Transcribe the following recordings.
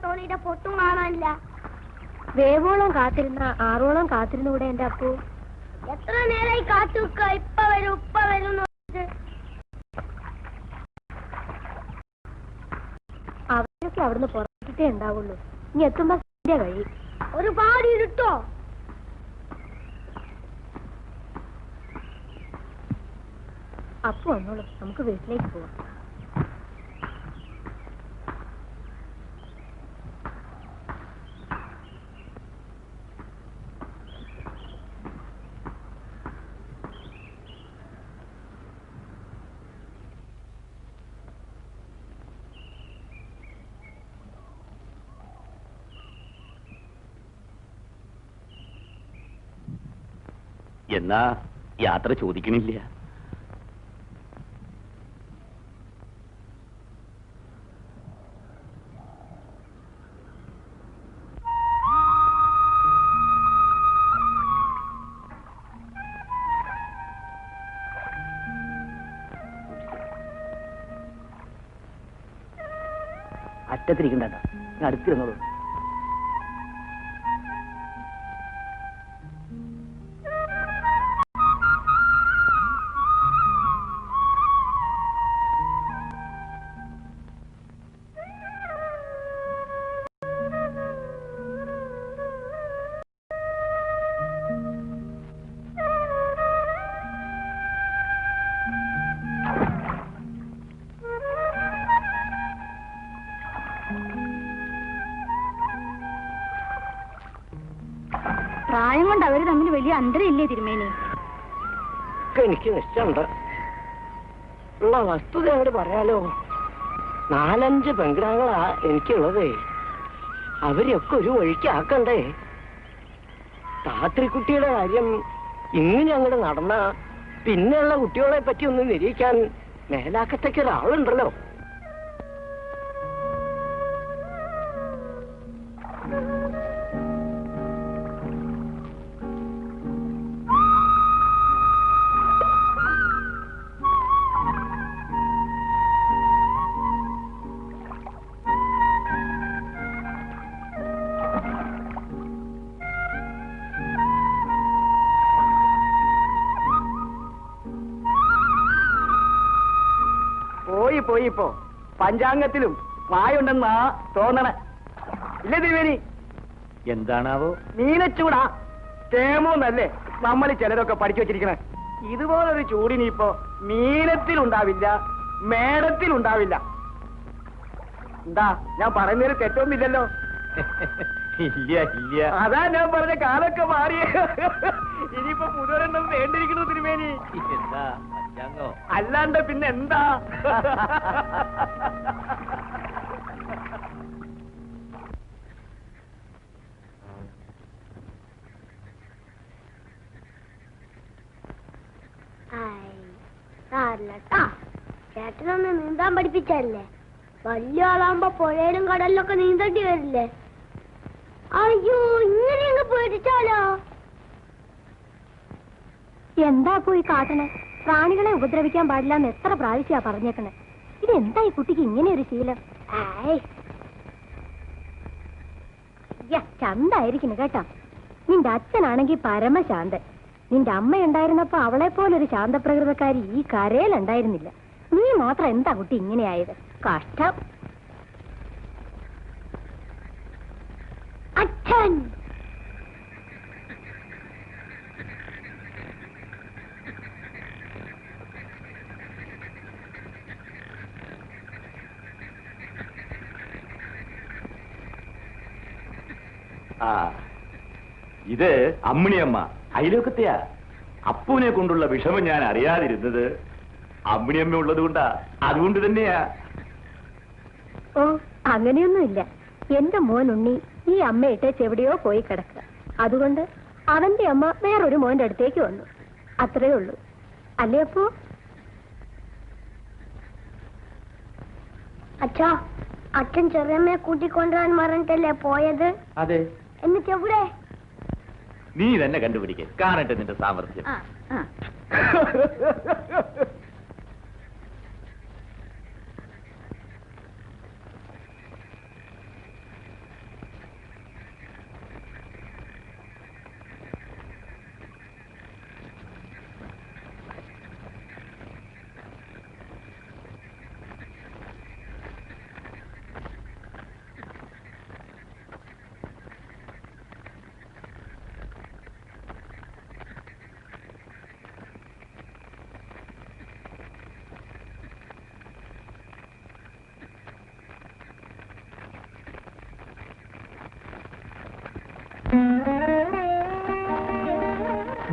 തോണിയുടെ പൊട്ടും കാണാനില്ല. വേവോളം കാത്തിരുന്ന ആറോളം കാത്തിരുന്നുകൂടെ എന്റെ അപ്പു? എത്ര നേരമായി കാത്തു നിൽക്കുക? ഇപ്പ വരും ഇപ്പ വരും. അവരൊക്കെ അവിടുന്ന് പുറത്തിട്ടേ ഉണ്ടാവുള്ളൂ. ഇനി എത്തുമ്പോ കഴി ഒരുപാട് ഇരുട്ടോ. അപ്പു വന്നോളൂ, നമുക്ക് വീട്ടിലേക്ക് പോവാം. എന്നാ യാത്ര ചോദിക്കണില്ല. അറ്റത്തിരിക്കണ്ട, അടുത്തിരുന്നോളൂ. പ്രായം കൊണ്ട് അവര് തമ്മിൽ വലിയ അന്തരം ഇല്ലേ തിരുമേനി? എനിക്ക് നിശ്ചയുണ്ട്. ഉള്ള വസ്തുത അങ്ങോട്ട് പറയാലോ. 4-5 പെൺകിടാങ്ങളാ എനിക്കുള്ളതേ. അവരെയൊക്കെ ഒരു വഴിക്കാക്കണ്ടേ. രാത്രിക്കുട്ടിയുടെ കാര്യം ഇങ്ങനെ അങ്ങോട്ട് നടന്ന പിന്നെയുള്ള കുട്ടികളെ പറ്റി ഒന്ന് നിരീക്കാൻ മേലാക്കത്തേക്ക് ഒരാളുണ്ടല്ലോ. പോയിപ്പോ പഞ്ചാംഗത്തിലും വായുണ്ടെന്നാ തോന്നണ. ഇല്ലേ തിരുവേനി? എന്താണാവോ? മീനച്ചൂടാ. ക്ഷേമോന്നല്ലേ നമ്മൾ ചിലരൊക്കെ പഠിച്ചു വെച്ചിരിക്കണേ. ഇതുപോലൊരു ചൂടിനിപ്പോ മീനത്തിലുണ്ടാവില്ല, മേടത്തിലുണ്ടാവില്ല. എന്താ ഞാൻ പറയുന്നതിന് തെറ്റൊന്നുമില്ലല്ലോ? ഇല്ല ഇല്ല. അതാ ഞാൻ പറഞ്ഞ കാലൊക്കെ മാറി. ഇനിയിപ്പോ പുതുവരെണ്ണം വേണ്ടിയിരിക്കണു തിരുമേനി. എന്താ പഞ്ചാംഗോ? അല്ലാണ്ട് പിന്നെ എന്താ? ചേട്ടനൊന്ന് നീന്താൻ പഠിപ്പിച്ചല്ലേ? വലിയ ആളാകുമ്പോ പുഴയിലും കടലിലൊക്കെ നീന്തേണ്ടി വരില്ലേ? അയ്യോ, ഇങ്ങനെ പേടിച്ചാലോ? എന്താ പോയി കാട്ടണേ? പ്രാണികളെ ഉപദ്രവിക്കാൻ പാടില്ല എന്ന് എത്ര പ്രാവശ്യമാ പറഞ്ഞേക്കണേ. ഇതെന്താ ഈ കുട്ടിക്ക് ഇങ്ങനെ ഒരു ശീലം? ചന്തായിരിക്കുന്നു കേട്ടോ. നിന്റെ അച്ഛനാണെങ്കിൽ പരമശാന്തൻ. നിന്റെ അമ്മ ഉണ്ടായിരുന്നപ്പോ അവളെ പോലൊരു ശാന്തപ്രകൃതക്കാരി ഈ കരയിലുണ്ടായിരുന്നില്ല. നീ മാത്രം എന്താ കുട്ടി ഇങ്ങനെയായത്? കഷ്ടം. അച്ഛൻ ഇത് അമ്മിണിയമ്മ അയലോക്കത്തെയാ. അപ്പൂനെ കൊണ്ടുള്ള വിഷമം ഞാൻ അറിയാതിരുന്നത് അമ്മിണിയമ്മ ഉള്ളത് കൊണ്ടാ. അതുകൊണ്ട് തന്നെയാ. ഓ, അങ്ങനെയൊന്നുമില്ല. എന്റെ മോൻ ഉണ്ണി ഈ അമ്മയിട്ട് എവിടെയോ പോയി കിടക്കുക. അതുകൊണ്ട് അവന്റെ അമ്മ വേറൊരു മോന്റെ അടുത്തേക്ക് വന്നു. അത്രേ ഉള്ളൂ. അല്ലേ അപ്പോ? അച്ഛാ, അച്ഛൻ ചെറിയമ്മയെ കൂട്ടിക്കൊണ്ടുവരാൻ പറഞ്ഞിട്ടല്ലേ പോയത്? അതെ. എന്നിട്ട് എവിടെ? നീ തന്നെ കണ്ടുപിടിക്ക. കാണട്ടെ നിന്റെ സാമർഥ്യം.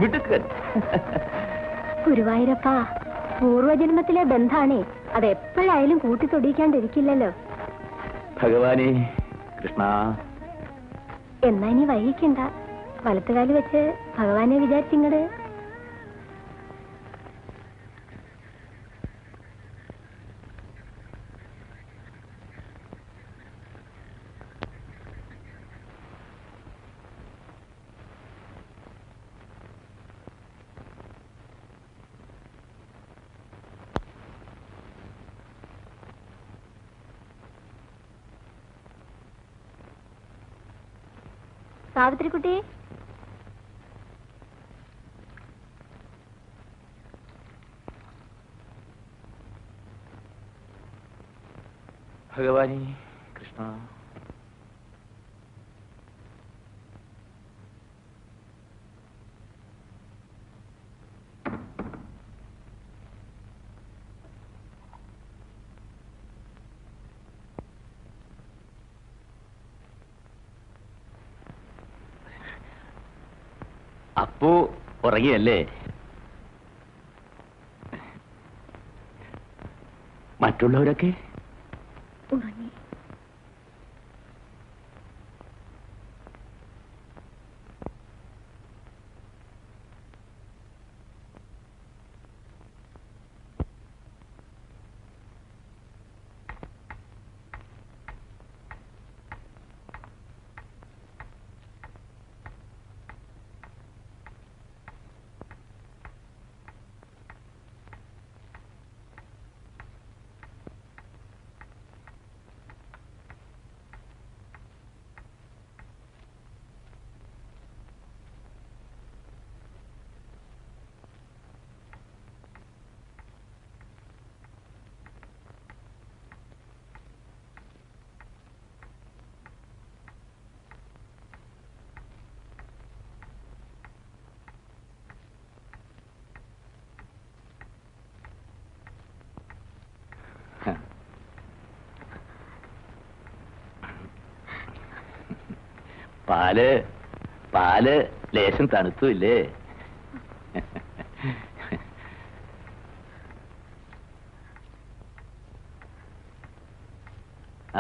മിടുക്കൻ. ഗുരുവായൂരപ്പ, പൂർവജന്മത്തിലെ ബന്ധാണേ, അത് എപ്പോഴായാലും കൂട്ടിത്തൊടിയിക്കാണ്ടിരിക്കില്ലല്ലോ. ഭഗവാനെ കൃഷ്ണ. എന്നാ ഇനി വൈകിക്കണ്ട. വലത്തുകാല് വെച്ച് ഭഗവാനെ വിചാരിച്ചിങ്ങട്. സാവിത്രിക്കുട്ടി, ഭഗവാനെ കൃഷ്ണ. അപ്പോ ഉറങ്ങിയല്ലേ? മറ്റുള്ളവരൊക്കെ ഉറങ്ങി. പാല് ലേശം തണുത്തുമില്ലേ?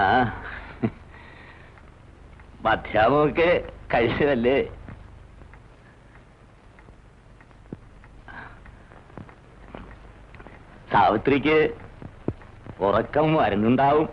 ആ, മധ്യാഹ്നമൊക്കെ കഴിച്ചതല്ലേ? സാവിത്രിക്ക് ഉറക്കം വരുന്നുണ്ടാവും.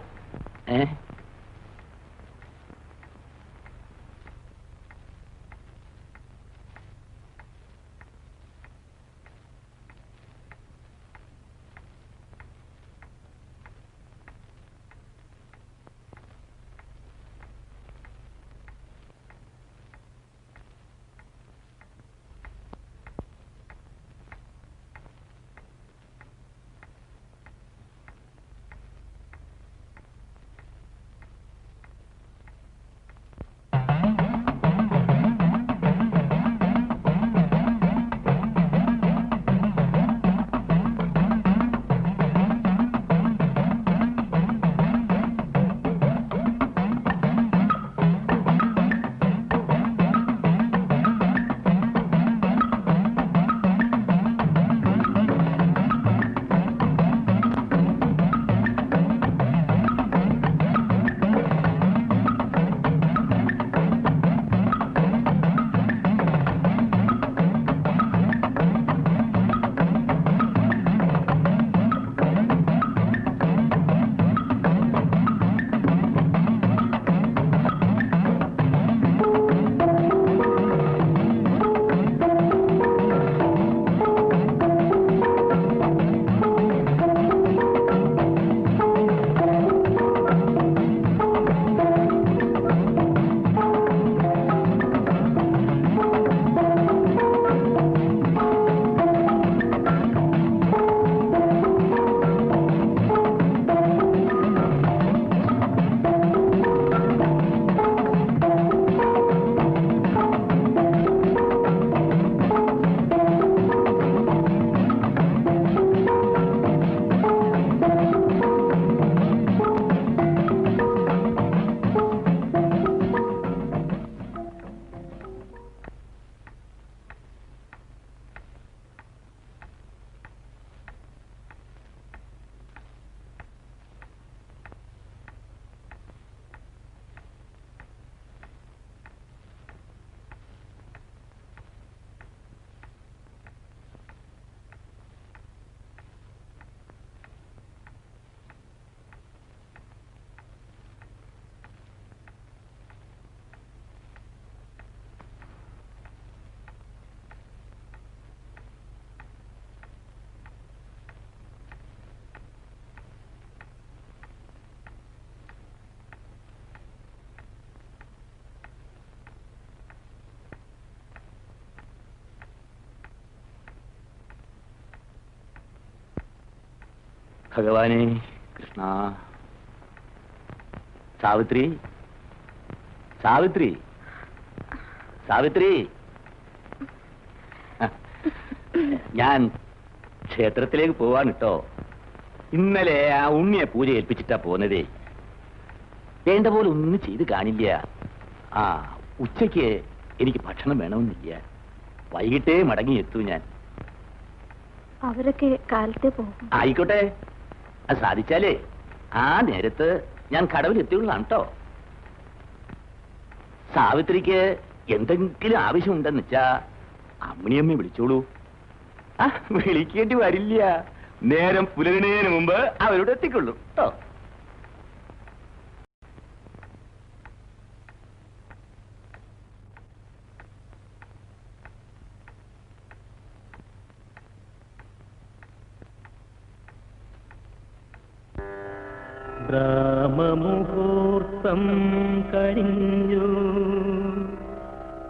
ഭഗവാനെ കൃഷ്ണ. സാവിത്രി, സാവിത്രി, സാവിത്രി. ഞാൻ ക്ഷേത്രത്തിലേക്ക് പോവാൻ കേട്ടോ. ഇന്നലെ ആ ഉണ്ണിയെ പൂജ ഏൽപ്പിച്ചിട്ടാ പോന്നതേ. വേണ്ട പോലെ ഒന്നും ചെയ്ത് കാണില്ല. ആ ഉച്ചയ്ക്ക് എനിക്ക് ഭക്ഷണം വേണമെന്നില്ല. വൈകിട്ടേ മടങ്ങി എത്തൂ ഞാൻ. അവരൊക്കെ കാലത്തെ പോകും. ആയിക്കോട്ടെ, അത് സാധിച്ചാലേ ആ നേരത്ത് ഞാൻ കടവിലെത്തിയുള്ളതാണ് കേട്ടോ. സാവിത്രിക്ക് എന്തെങ്കിലും ആവശ്യമുണ്ടെന്ന് വെച്ചാ അമ്മിണിയമ്മ വിളിച്ചോളൂ. ആ വിളിക്കേണ്ടി വരില്ല. നേരം പുലരുന്നതിന് മുമ്പ് അവരോട് എത്തിക്കൊള്ളൂ കേട്ടോ. ബ്രഹ്മമുഹൂർത്തം കഴിഞ്ഞു,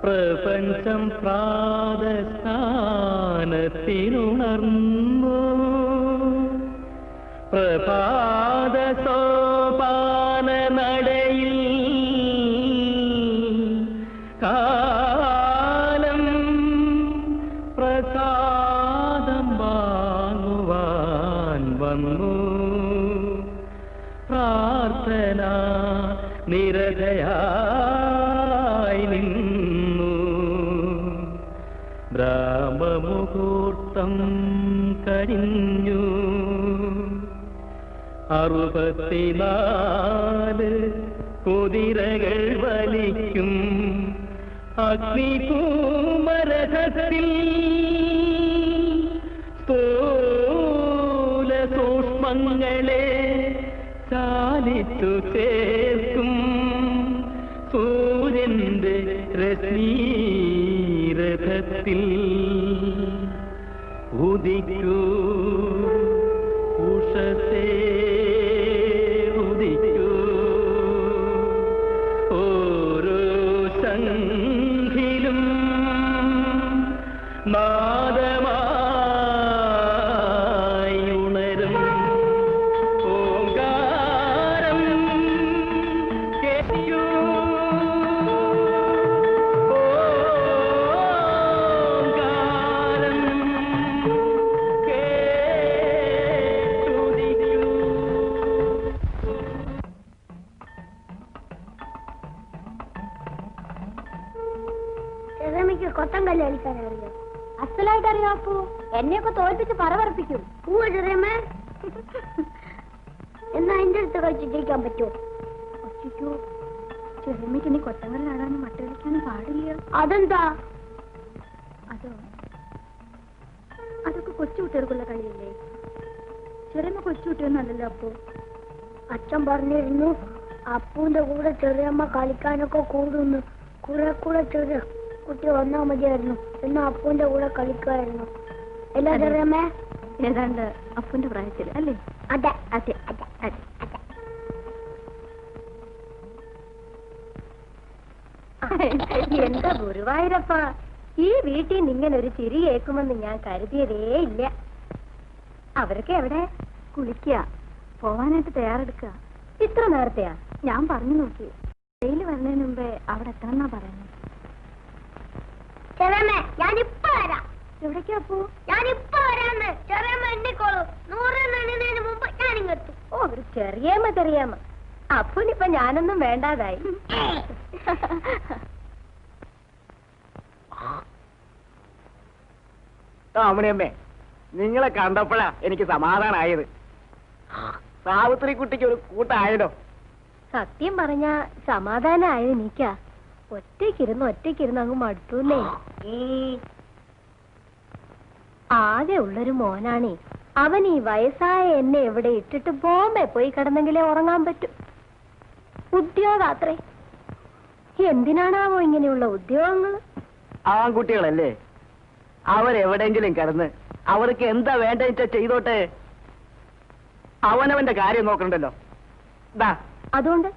പ്രപഞ്ചം പ്രാതസ്ഥാനത്തിനുണർന്നു. പ്രഭാത സോപാന നടയിൽ കാലം പ്രസാദം വാങ്ങുവാൻ വന്നു. പ്രാർത്ഥന നിരതയായി നിന്നു. ബ്രഹ്മമുഹൂർത്തം കഴിഞ്ഞു. 64 കുതിരകൾ വലിക്കും അഗ്നിപൂമരഥത്തിൽ സ്ഥൂല സൂക്ഷ്മങ്ങളെ ചാലിച്ചു ചേർക്കും സൂര്യന്റെ രശ്മീരഥത്തിൽ. ഉദിക്കൂ ഉഷസേ ഉദിക്കൂ, ഓരോ ശംഖിലും നാദമായി ഉണരും ഓംകാരം. കേൾക്കൂ ഓംകാരം, കേട്ടുദിക്കൂ. ചെറിയമ്മയ്ക്ക് കൊത്തം കല്ല് കളിക്കാൻ അറിയോ? അസലായിട്ട് അറിയാം അപ്പു. എന്നെയൊക്കെ തോൽപ്പിച്ച് പറവറപ്പിക്കും. പൂവ ചെറിയമ്മ എന്നാ എന്റെ അടുത്ത് കളിച്ച് ജയിക്കാൻ പറ്റുമോ? ഒറ്റയ്ക്കോ ചെറുമ്മയ്ക്ക് ഇനി കൊത്തങ്ങളിലാടാനും മട്ട കളിക്കാനും പാടില്ല. അതെന്താ? അതോ അതൊക്കെ കൊച്ചുകുട്ടികൾക്കുള്ള കളിയല്ലേ. ചെറിയമ്മ കൊച്ചുകുട്ടിയൊന്നല്ലല്ലോ അപ്പു. അച്ഛൻ പറഞ്ഞിരുന്നു അപ്പൂന്റെ കൂടെ ചെറിയമ്മ കളിക്കാനൊക്കെ കൂടുന്നു. കൂടെ ചെറിയ കുട്ടി വന്നാ മതിയായിരുന്നു. എന്നാ അപ്പൂന്റെ കൂടെ കളിക്കുമായിരുന്നു. എല്ലാ ചെറിയമ്മ ഏതാണ്ട് അപ്പുന്റെ പ്രായത്തിൽ അല്ലേ? അതെ അതെ അതെ അതെ അതെ. എന്താ ഗുരുവായൂരപ്പ, ഈ വീട്ടിൽ നിന്ന് ഇങ്ങനെ ഒരു ചിരി കേൾക്കുമെന്ന് ഞാൻ കരുതിയതേ ഇല്ല. അവരൊക്കെ എവിടെ? കുളിക്കുക, പോവാനായിട്ട് തയ്യാറെടുക്കുക. ഇത്ര നേരത്തെയാ? ഞാൻ പറഞ്ഞു നോക്കി. വെയിൽ വരുന്നതിന് മുമ്പേ അവിടെ എത്തണമെന്നാ പറയുന്നത്. ചെറിയമ്മ ഞാനിപ്പ വരാം. എവിടേക്കാ അപ്പു? ഞാനിപ്പ വരാന്ന്. ചെറിയമ്മ എണ്ണിക്കോളൂ. 100 എണ്ണുന്നതിന് മുമ്പ് ഞാനിങ്ങെത്തും. ഓ ഒരു ചെറിയമ്മ. അപ്പുനിപ്പൊ ഞാനൊന്നും വേണ്ടാതായി. അമ്മണിയമ്മേ, നിങ്ങളെ കണ്ടപ്പോഴാ എനിക്ക് സമാധാനായത്. സാവിത്രി കുട്ടിക്ക് ഒരു കൂട്ടായല്ലോ. സത്യം പറഞ്ഞ സമാധാനമായത് നീക്കാ. ഒറ്റയ്ക്കിരുന്ന് അങ്ങ് മടുത്തൂല്ലേ. ആകെ ഉള്ളൊരു മോനാണേ. അവൻ ഈ വയസ്സായ എന്നെ എവിടെ ഇട്ടിട്ട് ബോംബെ പോയി കിടന്നെങ്കിലേ ഉറങ്ങാൻ പറ്റും. ഉദ്യോഗാത്രേ. എന്തിനാണാവോ ഇങ്ങനെയുള്ള ഉദ്യോഗങ്ങൾ? ആൺകുട്ടികളല്ലേ, അവരെവിടെങ്കിലും കിടന്ന് അവർക്ക് എന്താ വേണ്ട ചെയ്തോട്ടെ. അവനവന്റെ കാര്യം നോക്കണ്ടല്ലോ. അതുകൊണ്ട്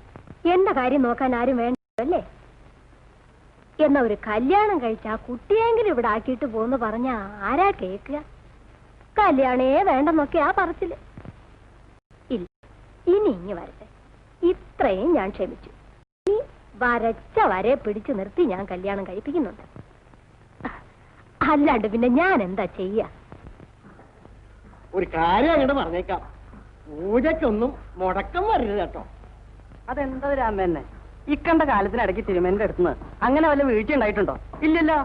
എന്റെ കാര്യം നോക്കാൻ ആരും വേണ്ടല്ലേ? എന്നാ ഒരു കല്യാണം കഴിച്ച ആ കുട്ടിയെങ്കിലും ഇവിടെ ആക്കിയിട്ട് പോന്ന് പറഞ്ഞ ആരാ കേൾക്കുക? കല്യാണേ വേണ്ടെന്നൊക്കെയാ പറച്ചില്. ഇനി ഇങ്ങ് വരട്ടെ. ഇത്രയും ഞാൻ ക്ഷമിച്ചു. ഇനി വരച്ച വരെ പിടിച്ചു നിർത്തി ഞാൻ കല്യാണം കഴിപ്പിക്കുന്നുണ്ട്. അല്ലാണ്ട് പിന്നെ ഞാൻ എന്താ ചെയ്യാ? ഒരു കാര്യം അങ്ങോട്ട് പറഞ്ഞേക്കാം, പൂജയ്ക്കൊന്നും മുടക്കം വരരുത് കേട്ടോ. അതെന്താ രാമന്നെ ഇക്കണ്ട കാലത്തിനിടയ്ക്ക് തിരുമേന്റെ അടുത്തുനിന്ന് അങ്ങനെ വല്ല വീഴ്ച ഉണ്ടായിട്ടുണ്ടോ? ഇല്ലല്ലോ.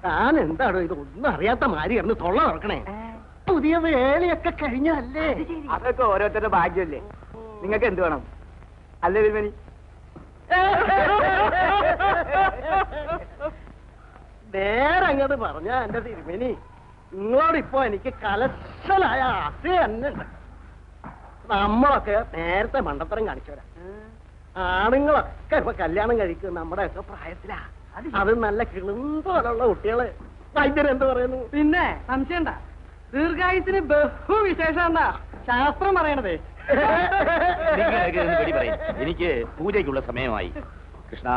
താൻ എന്താണോ ഇത് ഒന്നും അറിയാത്ത മാതിരി കിടന്ന് തൊള്ള തുറക്കണേ? പുതിയ വേലയൊക്കെ കഴിഞ്ഞല്ലേ? അതൊക്കെ ഓരോരുത്തരുടെ ഭാഗ്യമല്ലേ. നിങ്ങൾക്ക് എന്ത് വേണം അല്ലേ തിരുമേനി? നേരെ അങ്ങോട്ട് പറഞ്ഞ എന്റെ തിരുമേനി, നിങ്ങളോടിപ്പോ എനിക്ക് കലശലായ ആശയ തന്നെ ഉണ്ട്. നമ്മളൊക്കെ നേരത്തെ മണ്ടത്തരം കാണിച്ചവരാ. ആണുങ്ങളൊക്കെ ഇപ്പൊ കല്യാണം കഴിക്കും നമ്മുടെയൊക്കെ പ്രായത്തിലാ. അത് നല്ല കിളുന്തോലുള്ള കുട്ടികള്. വൈദ്യരെന്ത് പറയുന്നു? പിന്നെ സംശയണ്ട, ദീർഘായുസിന് ബഹുവിശേഷം ശാസ്ത്രം പറയണതേ. നിങ്ങളൊക്കെ ഒന്ന് വെടി പറയും. എനിക്ക് പൂജയ്ക്കുള്ള സമയമായി. കൃഷ്ണ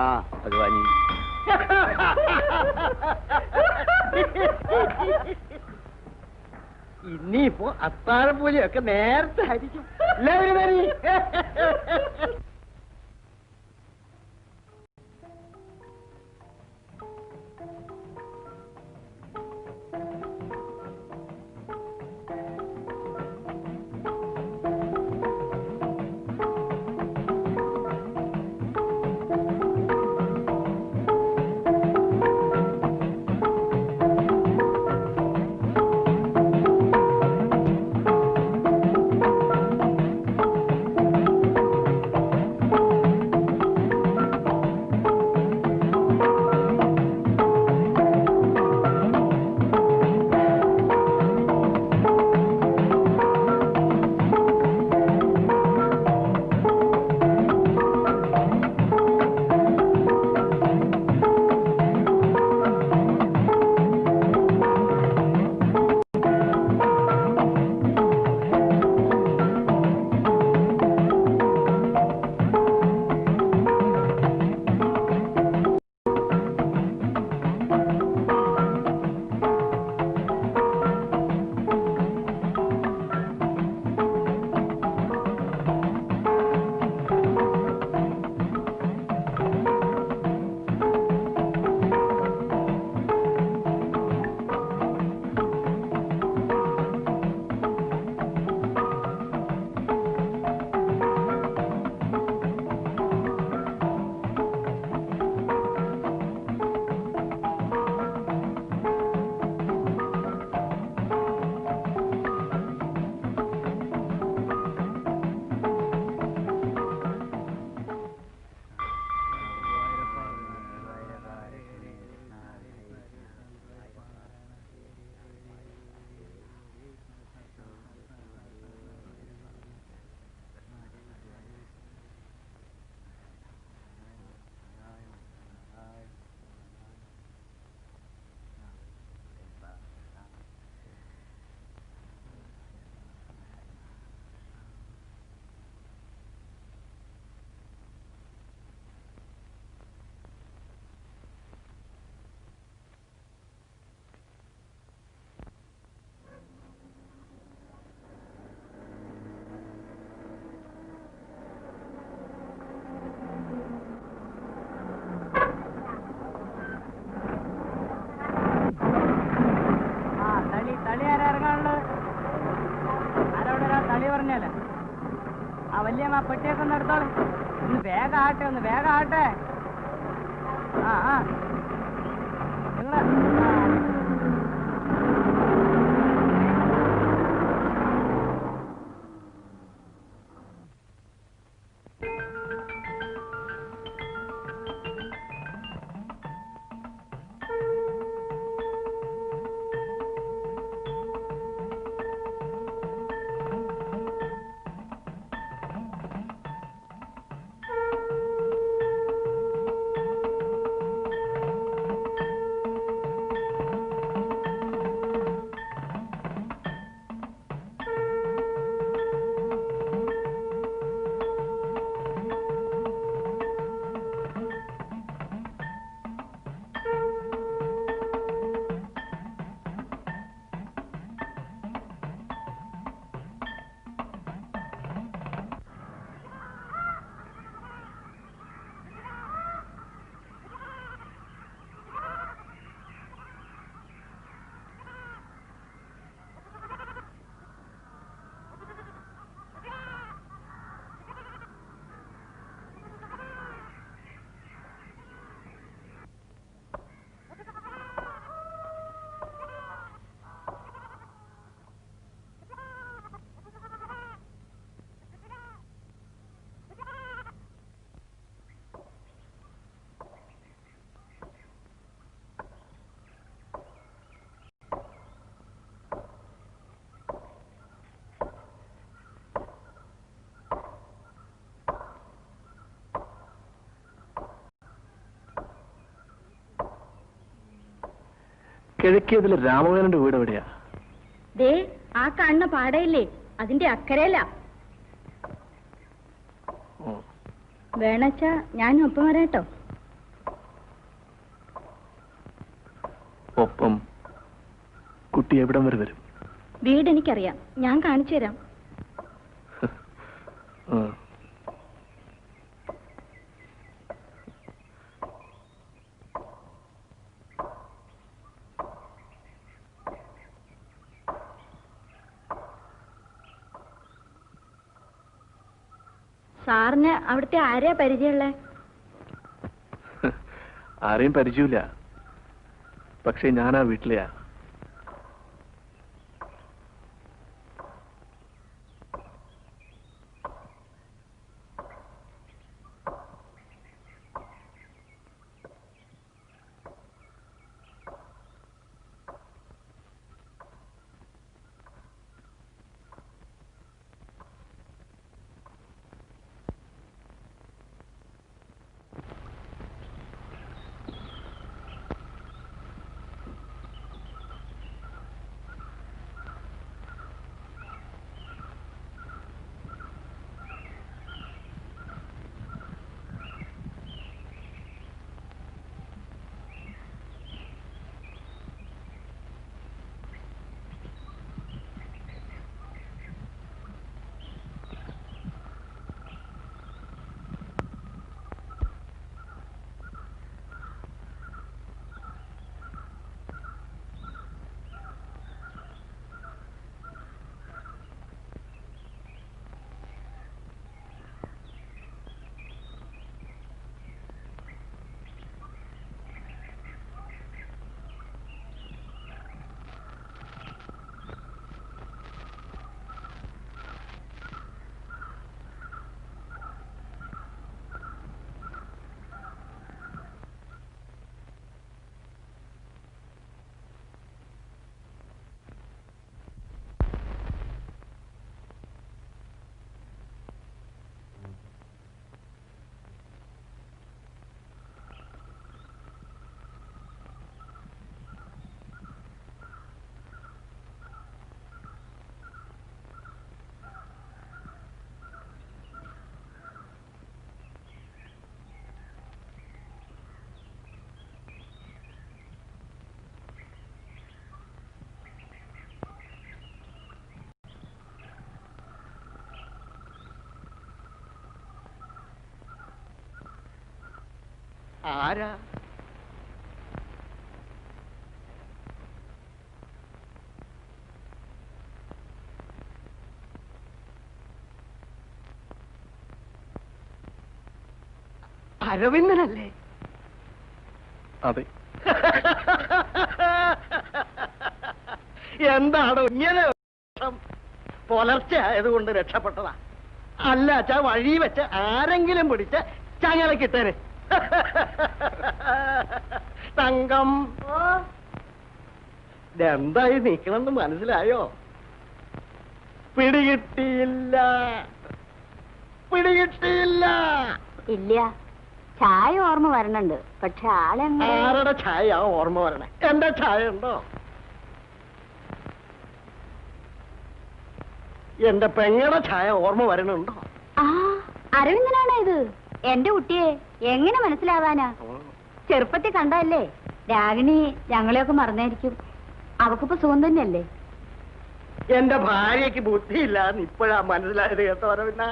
ഭഗവാനി. ഇനിയിപ്പോ അത്താഴപൂജയൊക്കെ നേരത്തെ ആയിരിക്കും. തളി ആരാ ഇറങ്ങാനുള്ളത്? ആരോടെ തളി പറഞ്ഞാലേ ആ വല്യമ്മ പെട്ടിയൊക്കെ ഒന്ന് എടുത്തോളൂ. ഒന്ന് വേഗം ആട്ടെ, ഒന്ന് വേഗം ആട്ടെ. ആ നിങ്ങള് കിഴക്കിയതിലെ രാമവേനന്റെ വീട് എവിടെയാ? ദേ ആ കാണുന്ന പാടയില്ലേ, അതിന്റെ അക്കരയില. വേണച്ചാ ഞാനും ഒപ്പം വരാട്ടോ. ഒപ്പം കുട്ടി എവിടം വരെ വരും? വീട് എനിക്കറിയാം, ഞാൻ കാണിച്ചു തരാം. സാറിന് അവിടുത്തെ ആരെയാ പരിചയമുള്ളേ? ആരെയും പരിചയമില്ല, പക്ഷെ ഞാൻ ആ വീട്ടിലെയാ. ആരാ? അരവിന്ദനല്ലേ? അതെ. എന്താണോ ഇങ്ങനെ? പുലർച്ചെ ആയതുകൊണ്ട് രക്ഷപ്പെട്ടതാ. അല്ല അച്ഛാ, വഴി വെച്ച് ആരെങ്കിലും പിടിച്ച് ചങ്ങലക്കിട്ടേനെ. തങ്കം, ഇതെന്തായി നിക്കണമെന്ന് മനസ്സിലായോ? പിടികിട്ടിയില്ല, പിടികിട്ടിയില്ല. ഇല്ല, ചായ ഓർമ്മ വരണുണ്ട്, പക്ഷെ ആരുടെ ചായ ഓർമ്മ വരണേ? എന്റെ ചായ ഉണ്ടോ? എന്റെ പെങ്ങളുടെ ചായ ഓർമ്മ വരണുണ്ടോ? ആ അരവിന്ദനാണ് ഇത്. എന്റെ കുട്ടിയെ എങ്ങനെ മനസ്സിലാവാനാ? ചെറുപ്പത്തിൽ കണ്ടല്ലേ. രാഗിണി ഞങ്ങളെയൊക്കെ മറന്നായിരിക്കും. അവക്കിപ്പോ സുഖം തന്നെയല്ലേ? എന്റെ ഭാര്യക്ക് ബുദ്ധിയില്ലാന്ന് ഇപ്പോഴാ മനസ്സിലായത് കേട്ടോ അരവിന്ദ.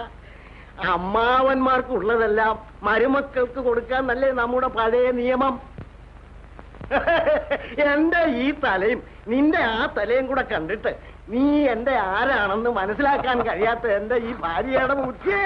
അമ്മാവന്മാർക്ക് ഉള്ളതെല്ലാം മരുമക്കൾക്ക് കൊടുക്കാൻ നല്ലേ നമ്മുടെ പഴയ നിയമം. എന്റെ ഈ തലയും നിന്റെ ആ തലയും കൂടെ കണ്ടിട്ട് നീ എന്റെ ആരാണെന്ന് മനസ്സിലാക്കാൻ കഴിയാത്ത എന്റെ ഈ ഭാര്യയുടെ ബുദ്ധിയെ.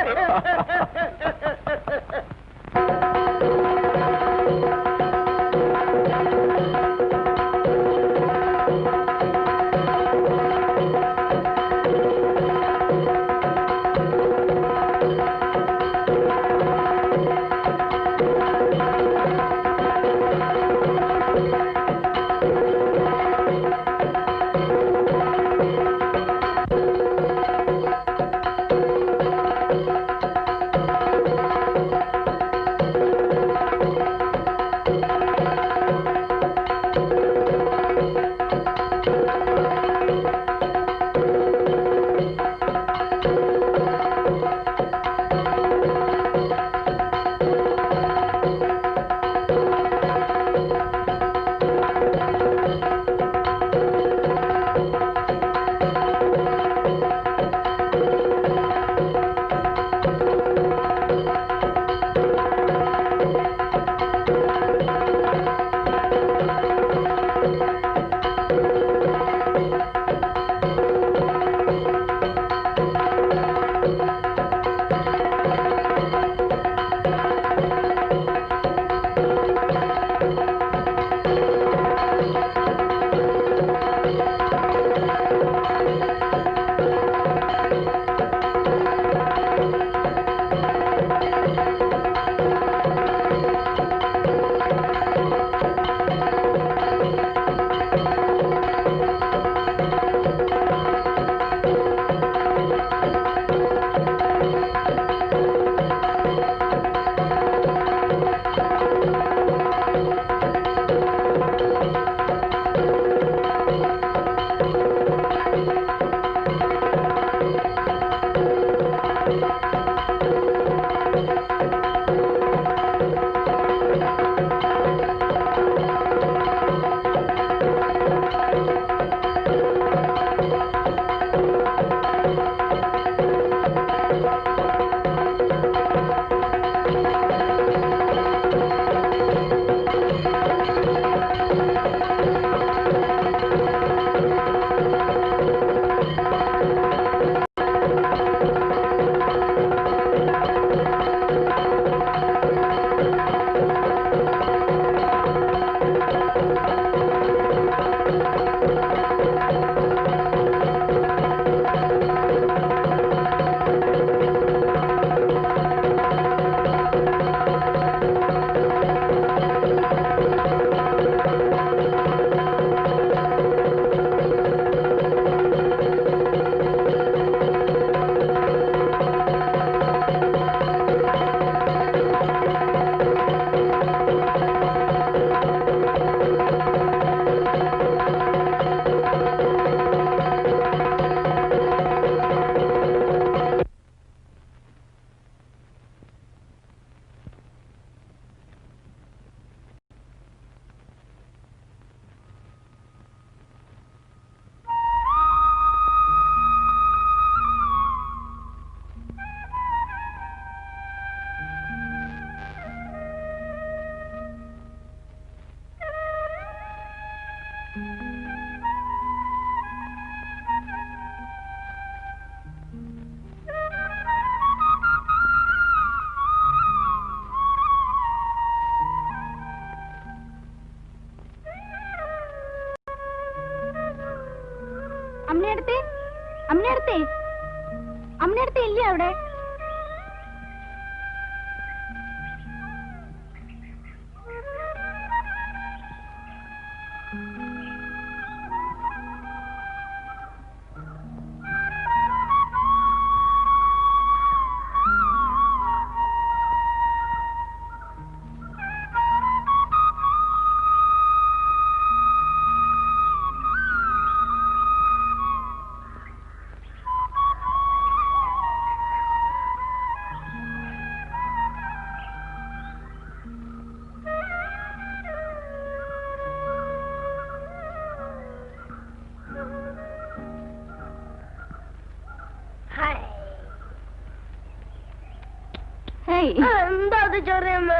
എന്താ അത് ചെറിയമ്മ?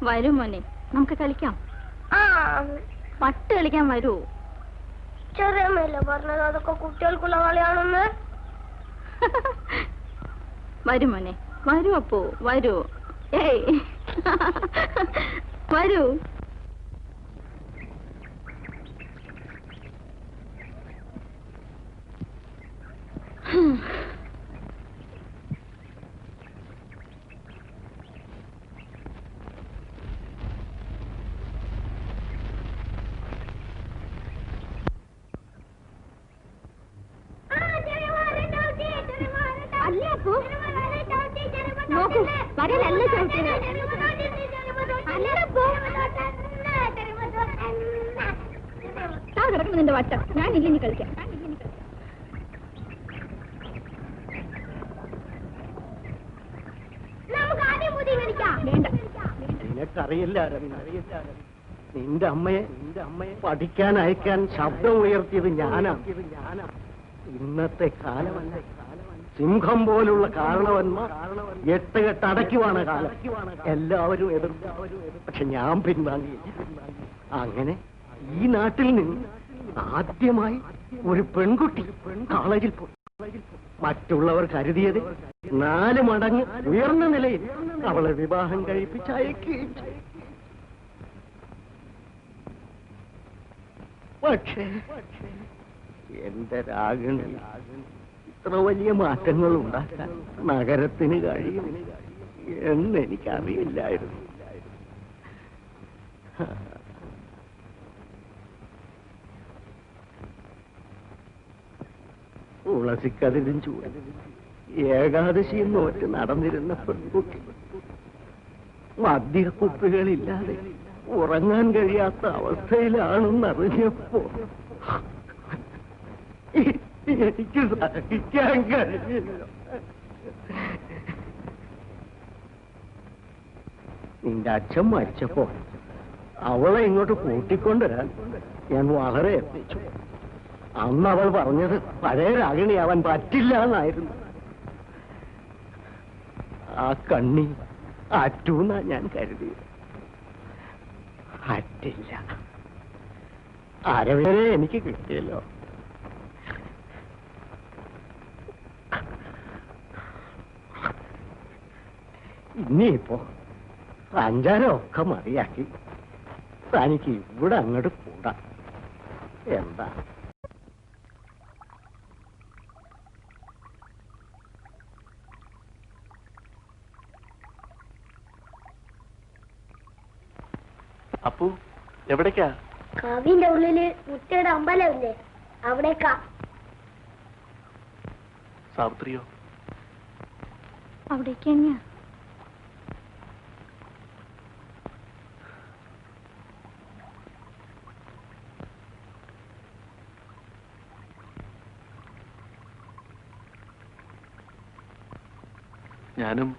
വരൂ മോനെ, നമുക്ക് കളിക്കാം. ആ പട്ട് കളിക്കാൻ വരൂ. ചെറിയമ്മയല്ലേ പറഞ്ഞത് അതൊക്കെ കുട്ടികൾക്കുള്ള കളിയാണെന്ന്? വരൂ മോനെ, വരൂ അപ്പോ, വരൂ. ഏയ് വരൂ. നോക്കൂ, വരലല്ല ചവിട്ടിന്. കിടക്കണം നിന്റെ വട്ടം. ഞാനില്ല ഇനി കളിക്കാം. വേണ്ട, നിനക്കറിയില്ല നിന്റെ അമ്മയെ പഠിക്കാൻ അയക്കാൻ ശബ്ദം ഉയർത്തിയത് ഞാനാണ്. ഇന്നത്തെ കാലമല്ല, സിംഹം പോലുള്ള കാരണവന്മാർ എട്ടുകെട്ടടയ്ക്കുവാണ് കാലം. എല്ലാവരും എതിർത്ത്, പക്ഷെ ഞാൻ പിൻവാങ്ങി. അങ്ങനെ ഈ നാട്ടിൽ നിന്ന് ആദ്യമായി ഒരു പെൺകുട്ടി കോളേജിൽ പോയി. മറ്റുള്ളവർ കരുതിയത് 4 മടങ്ങ് ഉയർന്ന നിലയിൽ അവളെ വിവാഹം കഴിപ്പിച്ച് അയക്കുകയും ചെയ്തു. പക്ഷേ എന്റെ രാഗിണി ഇത്ര വലിയ മാറ്റങ്ങൾ ഉണ്ടാക്കാൻ നഗരത്തിന് കഴിയും എന്നെനിക്കറിയില്ലായിരുന്നു. തുളസിക്കതിരും ചൂട് ഏകാദശിയും നോറ്റ് നടന്നിരുന്ന പെൺകുട്ടി മദ്യക്കുപ്പികളില്ലാതെ ഉറങ്ങാൻ കഴിയാത്ത അവസ്ഥയിലാണെന്നറിഞ്ഞപ്പോ എനിക്ക് സഹിക്കാൻ കഴിഞ്ഞില്ല. നിന്റെ അച്ഛൻ മരിച്ചപ്പോ അവളെ ഇങ്ങോട്ട് കൂട്ടിക്കൊണ്ടുവരാൻ ഞാൻ വളരെ എത്തിച്ചു. അന്ന് അവൾ പറഞ്ഞത് പഴയ രാഗിണിയാവാൻ പറ്റില്ല എന്നായിരുന്നു. ആ കണ്ണി അറ്റൂന്നാ ഞാൻ കരുതിയത്. അറ്റില്ല. അരവരെ എനിക്ക് കിട്ടിയല്ലോ. ഇനിയിപ്പോ സഞ്ചാരമൊക്കെ മതിയാക്കി തനിക്ക് ഇവിടെ അങ്ങോട്ട് കൂടാ. എന്താ? അപ്പു എവിടേക്കാ? കവിന്റെ ഉള്ളില് മുത്തയുടെ അമ്പലമില്ലേ, അവിടേക്കാ. സാവിത്രിയോ? അവിടേക്ക് തന്നെയാ. ഞാനും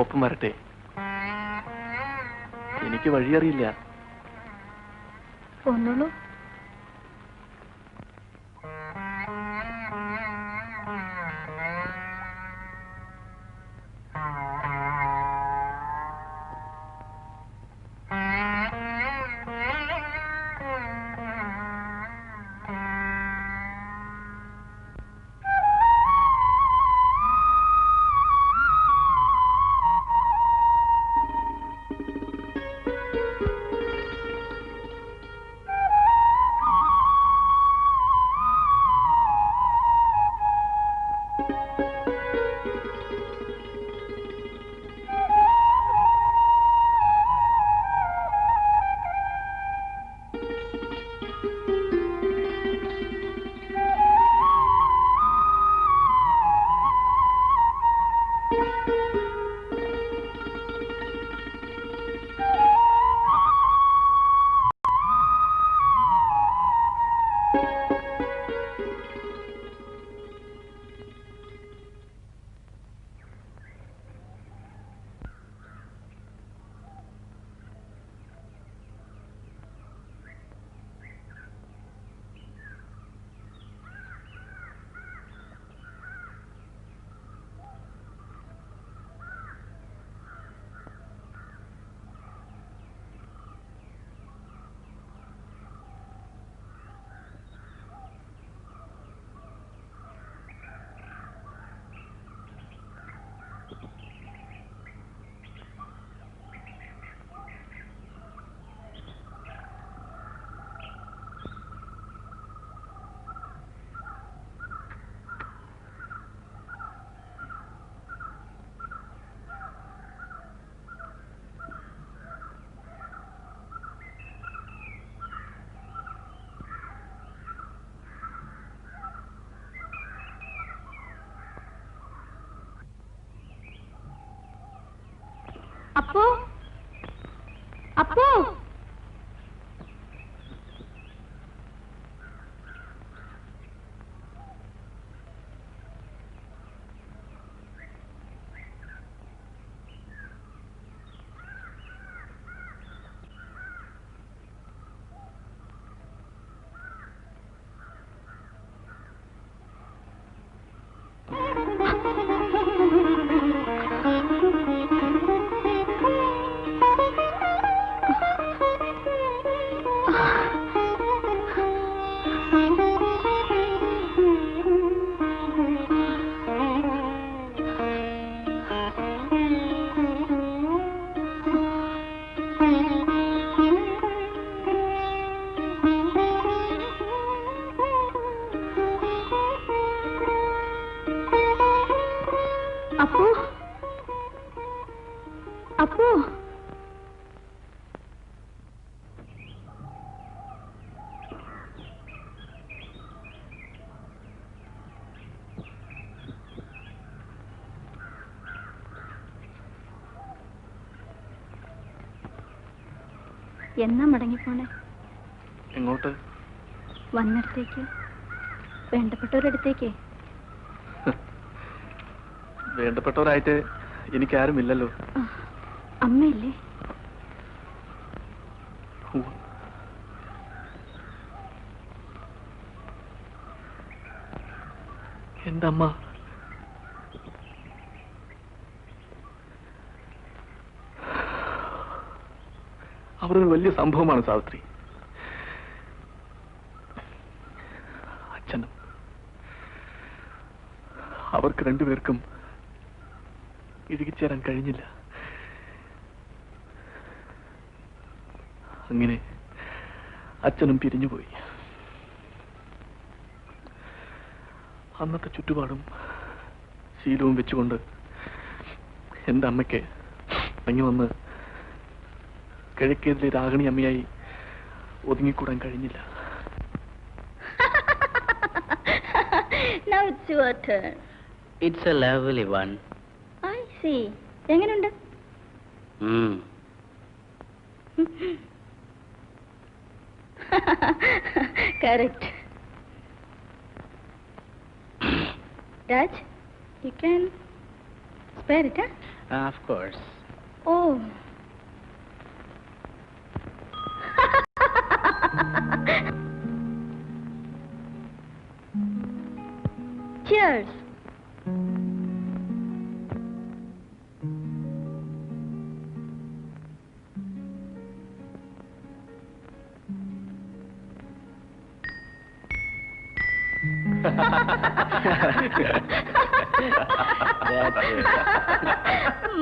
ഒപ്പം വരട്ടെ? എനിക്ക് വഴിയറിയില്ല. പോന്നോളൂ. അപ്പോ അപ്പോ അപ്പോ അപ്പോ എന്നാ മടങ്ങിപ്പോണേ? എങ്ങോട്ട്? വന്നിടത്തേക്ക്, വേണ്ടപ്പെട്ടവരടുത്തേക്ക്. വേണ്ടപ്പെട്ടവരായിട്ട് എനിക്കാരുമില്ലല്ലോ. അമ്മയില്ലേ? എന്റെ അമ്മ അവരൊരു വലിയ സംഭവമാണ് സാവിത്രി. അച്ഛനും അവർക്ക് രണ്ടുപേർക്കും ഇഴുകിച്ചേരാൻ കഴിഞ്ഞില്ല. അങ്ങനെ അച്ഛനും പിരിഞ്ഞുപോയി. അന്നത്തെ ചുറ്റുപാടും ശീലവും വെച്ചുകൊണ്ട് എന്റെ അമ്മയ്ക്ക് ഇറങ്ങി വന്ന് കിഴക്കേതിലെ രാഗിണി അമ്മയായി ഒതുങ്ങിക്കൂടാൻ കഴിഞ്ഞില്ല. Now it's your turn. It's a lovely one. I see. എങ്ങനെയുണ്ട്? Correct. Raj, you can spare it, huh? Of course. Oh. Cheers.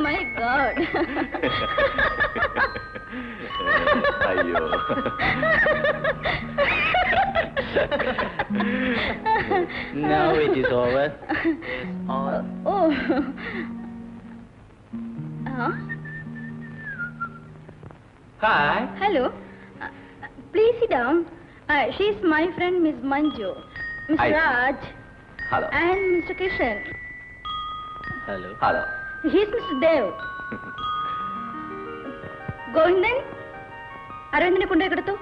My God. അയ്യോ. Now it is over. It's all. Oh. Huh? Hi. Hello. Please sit down. She's my friend, Miss Manju, Mr. Hi. Raj, Hello. and Mr. Kishan. Hello. Hello. He's Mr. Dev. Govindan, Arvindine കൊണ്ടുപോയി കിടത്തു.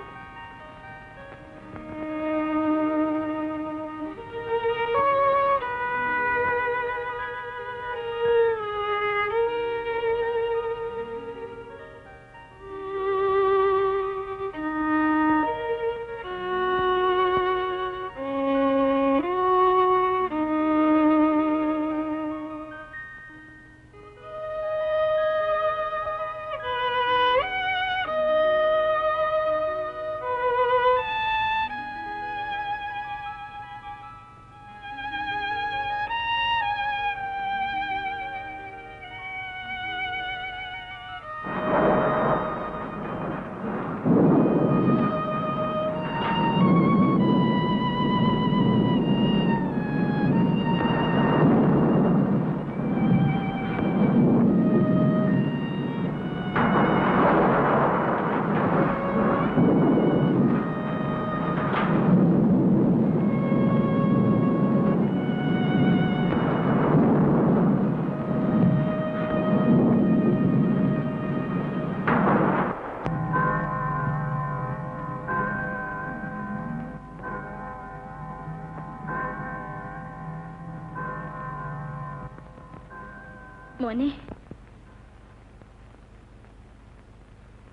മോനെ,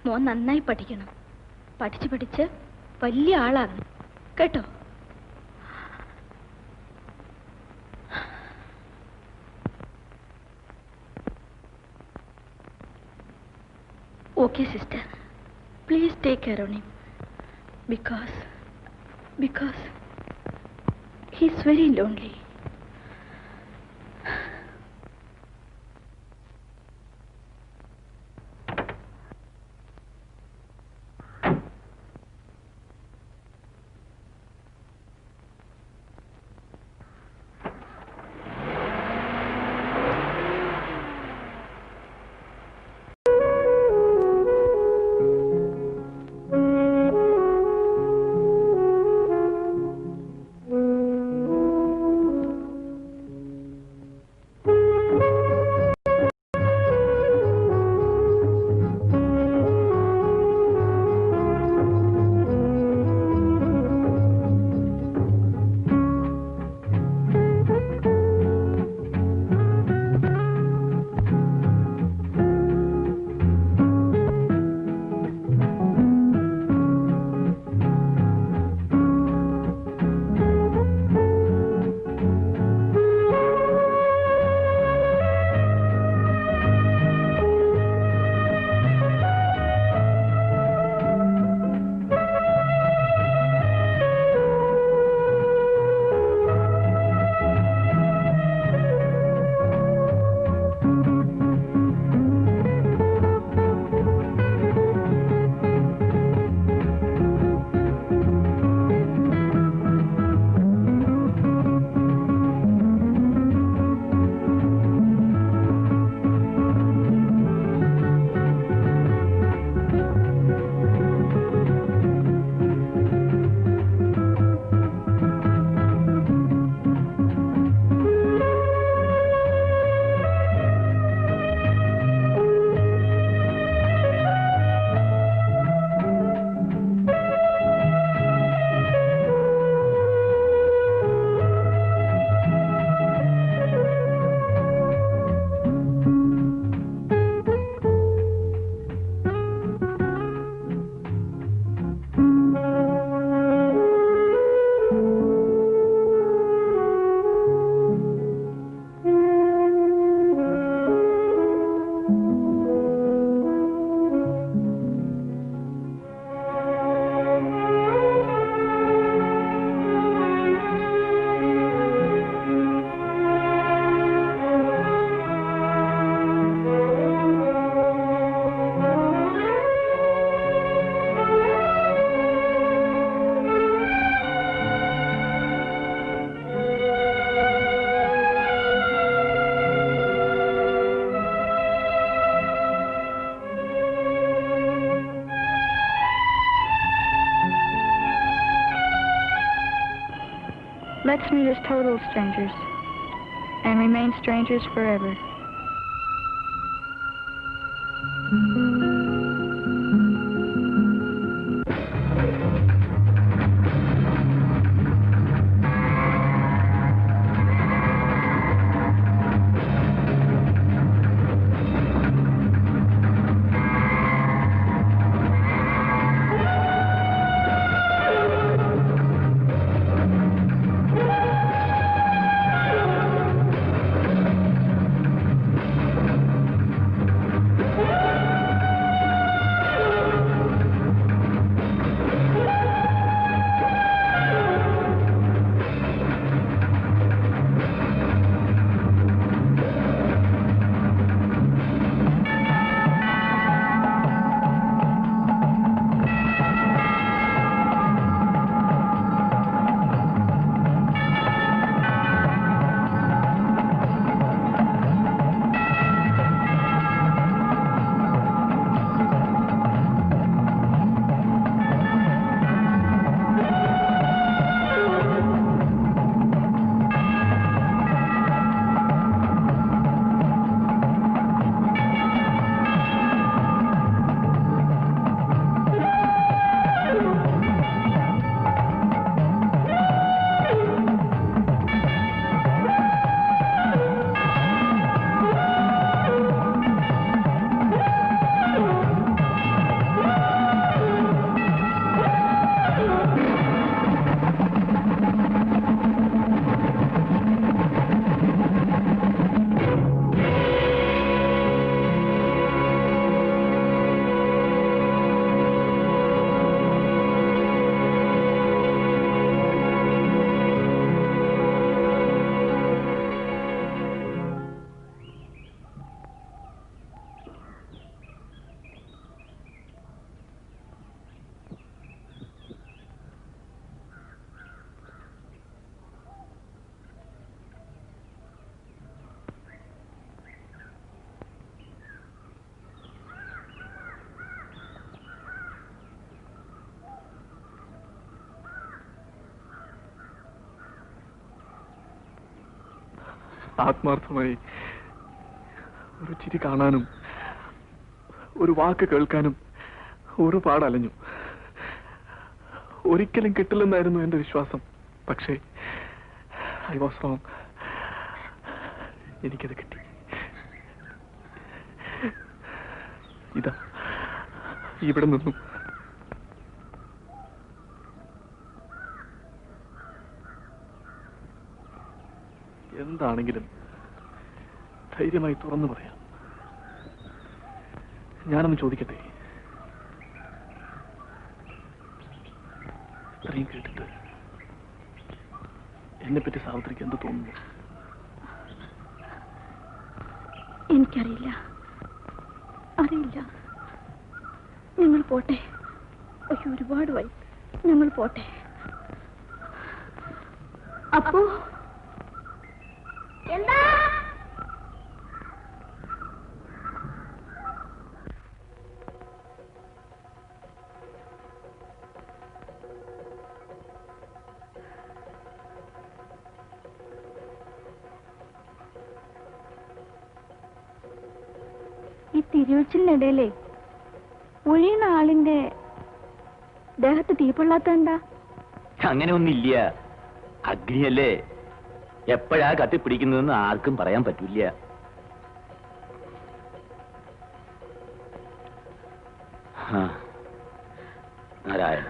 മോൻ നന്നായി പഠിക്കണം. പഠിച്ച് പഠിച്ച് വലിയ ആളാകണം കേട്ടോ. Okay, sister. Please take care of him because he's very lonely. Let's meet as total strangers and remain strangers forever. ആത്മാർത്ഥമായി ഒരു ചിരി കാണാനും ഒരു വാക്ക് കേൾക്കാനും ഒരുപാട് അലഞ്ഞു. ഒരിക്കലും കിട്ടില്ലെന്നായിരുന്നു എന്റെ വിശ്വാസം. പക്ഷേ ഐ വാസ് റോങ്. എനിക്കത് കിട്ടി. ഇതാ ഇവിടെ നിന്നും എന്താണെങ്കിലും ധൈര്യമായി തുറന്നു പറയാം. ഞാനൊന്ന് ചോദിക്കട്ടെ, ഇത്രയും കേട്ടിട്ട് എന്നെപ്പറ്റി സാവിത്രിക്ക് എന്ത് തോന്നുന്നു? എനിക്കറിയില്ല, അറിയില്ല. ഞങ്ങൾ പോട്ടെ. അയ്യോ, ഒരുപാട് വൈ. ഞങ്ങൾ പോട്ടെ. അപ്പോ എന്താ ഈ തിരിവച്ചിലിനിടയിലേ ഒഴിയുന്ന ആളിന്റെ ദേഹത്ത് തീപ്പൊള്ളാത്ത എന്താ? അങ്ങനെ ഒന്നില്ല. അഗ്നിയല്ലേ, എപ്പോഴാ കത്തിപ്പിടിക്കുന്നതെന്ന് ആർക്കും പറയാൻ പറ്റില്ല. നാരായണ.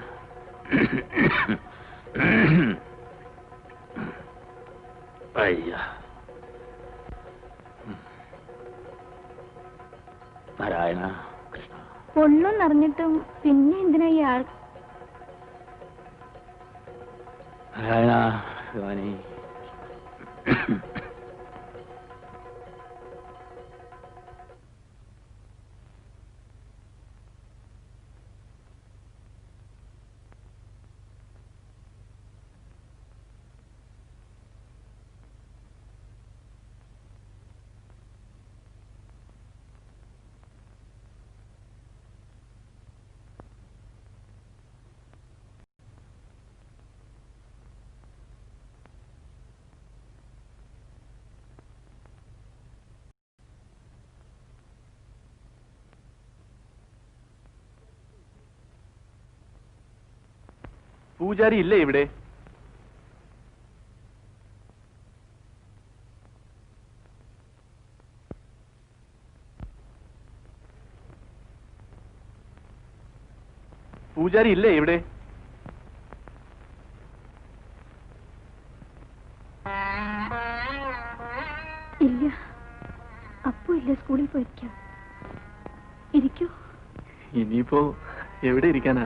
അയ്യ, നാരായണ കൃഷ്ണ. പൊള്ളൊന്നറിഞ്ഞിട്ടും പിന്നെ എന്തിനാ ഈ ആൾ? നാരായണ ഭഗവാനേ. പൂജാരി ഇല്ലേ ഇവിടെ? പൂജാരി ഇല്ലേ ഇവിടെ? ഇല്ല. അപ്പോ ഇല്ല, സ്കൂളിൽ പോയിരിക്കാം. ഇരിക്കൂ. ഇനിയിപ്പോ എവിടെ ഇരിക്കാനാ?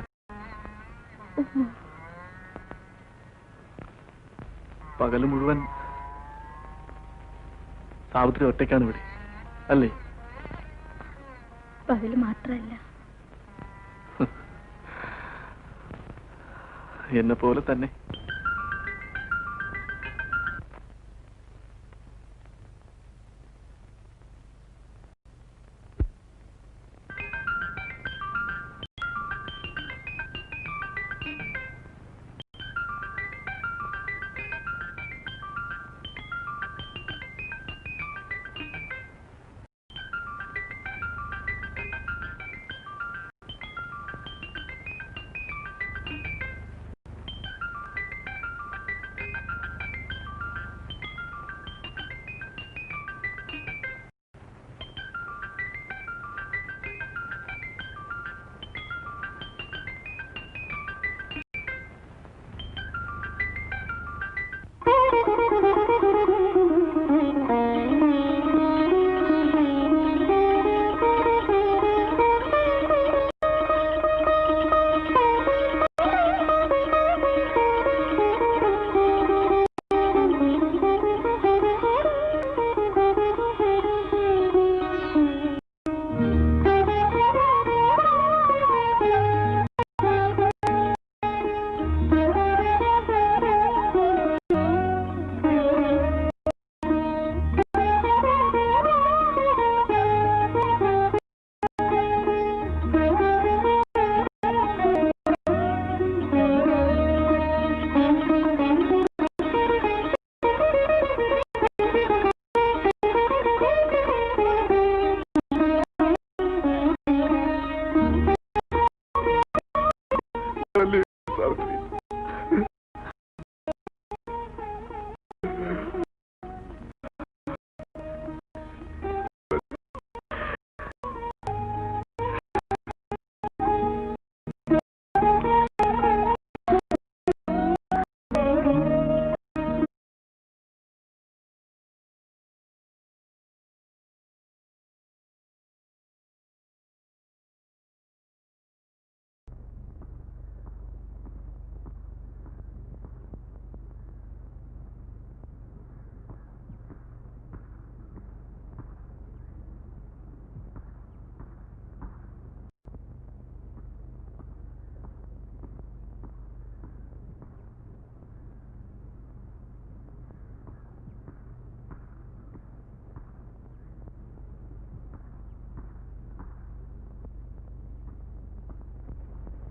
പകല് മുഴുവൻ സാവിത്രി ഒറ്റയ്ക്കാണ് ഇവിടെ, അല്ലേ? പകല് മാത്രല്ല, എന്നെ പോലെ തന്നെ.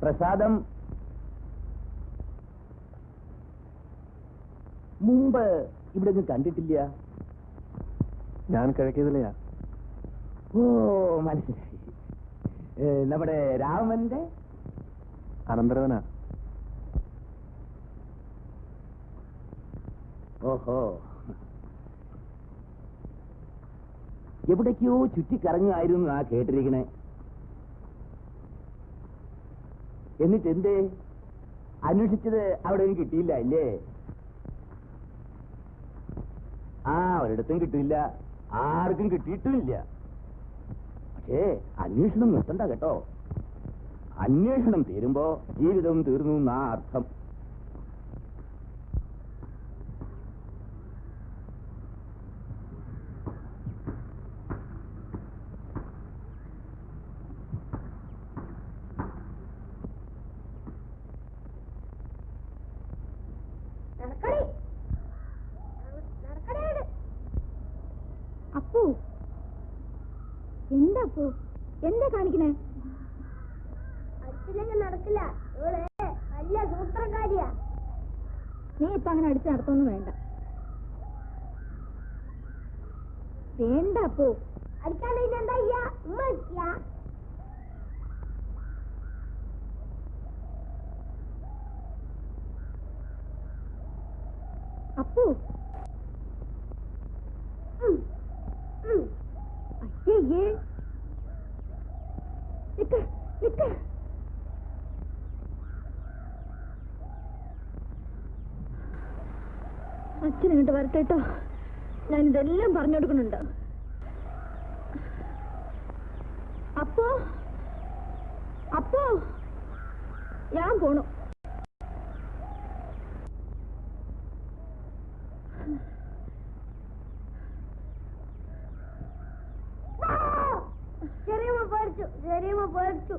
പ്രസാദം മുമ്പ് ഇവിടെ ഒന്നും കണ്ടിട്ടില്ല. ഞാൻ കിഴക്കേതിലെയാ. ഓ, മനസ്സിലായി. നമ്മുടെ രാമന്റെ അനന്തരവനാ. ഓഹോ, എവിടേക്കോ ചുറ്റിക്കറങ്ങുമായിരുന്നു ആ കേട്ടിരിക്കണേ. എന്നിട്ട് എന്തേ അന്വേഷിച്ചത് അവിടെയും കിട്ടിയില്ല അല്ലേ? ആ, ഒരിടത്തും കിട്ടില്ല, ആർക്കും കിട്ടിയിട്ടുമില്ല. പക്ഷേ അന്വേഷണം നിർത്തണ്ട കേട്ടോ. അന്വേഷണം തീരുമ്പോ ജീവിതം തീർന്നു എന്നാ അർത്ഥം. അപ്പു, എന്താ അപ്പു, എന്താ കാണിക്കണേ? അടിച്ചില്ലെങ്കിൽ നടക്കില്ല. ഇവള് വലിയ സൂത്രക്കാരിയാ. നീ ഇപ്പൊ അങ്ങനെ അടിച്ച് നടത്തൊന്നും വേണ്ട. വേണ്ട അപ്പു. അടിക്കാണ്ട് എന്താ ചെയ്യാ? ഉമ്മ ചെയ്യാ. അപ്പു, അയ്യേ, നിക്ക് നിക്ക്. അച്ഛൻ ഇങ്ങോട്ട് വരട്ടെ കേട്ടോ. ഞാൻ ഇതെല്ലാം പറഞ്ഞു കൊടുക്കുന്നുണ്ട്. അപ്പോ അപ്പോ ഞാൻ പോണു. ചെറിയമ്മ പേടിച്ചു.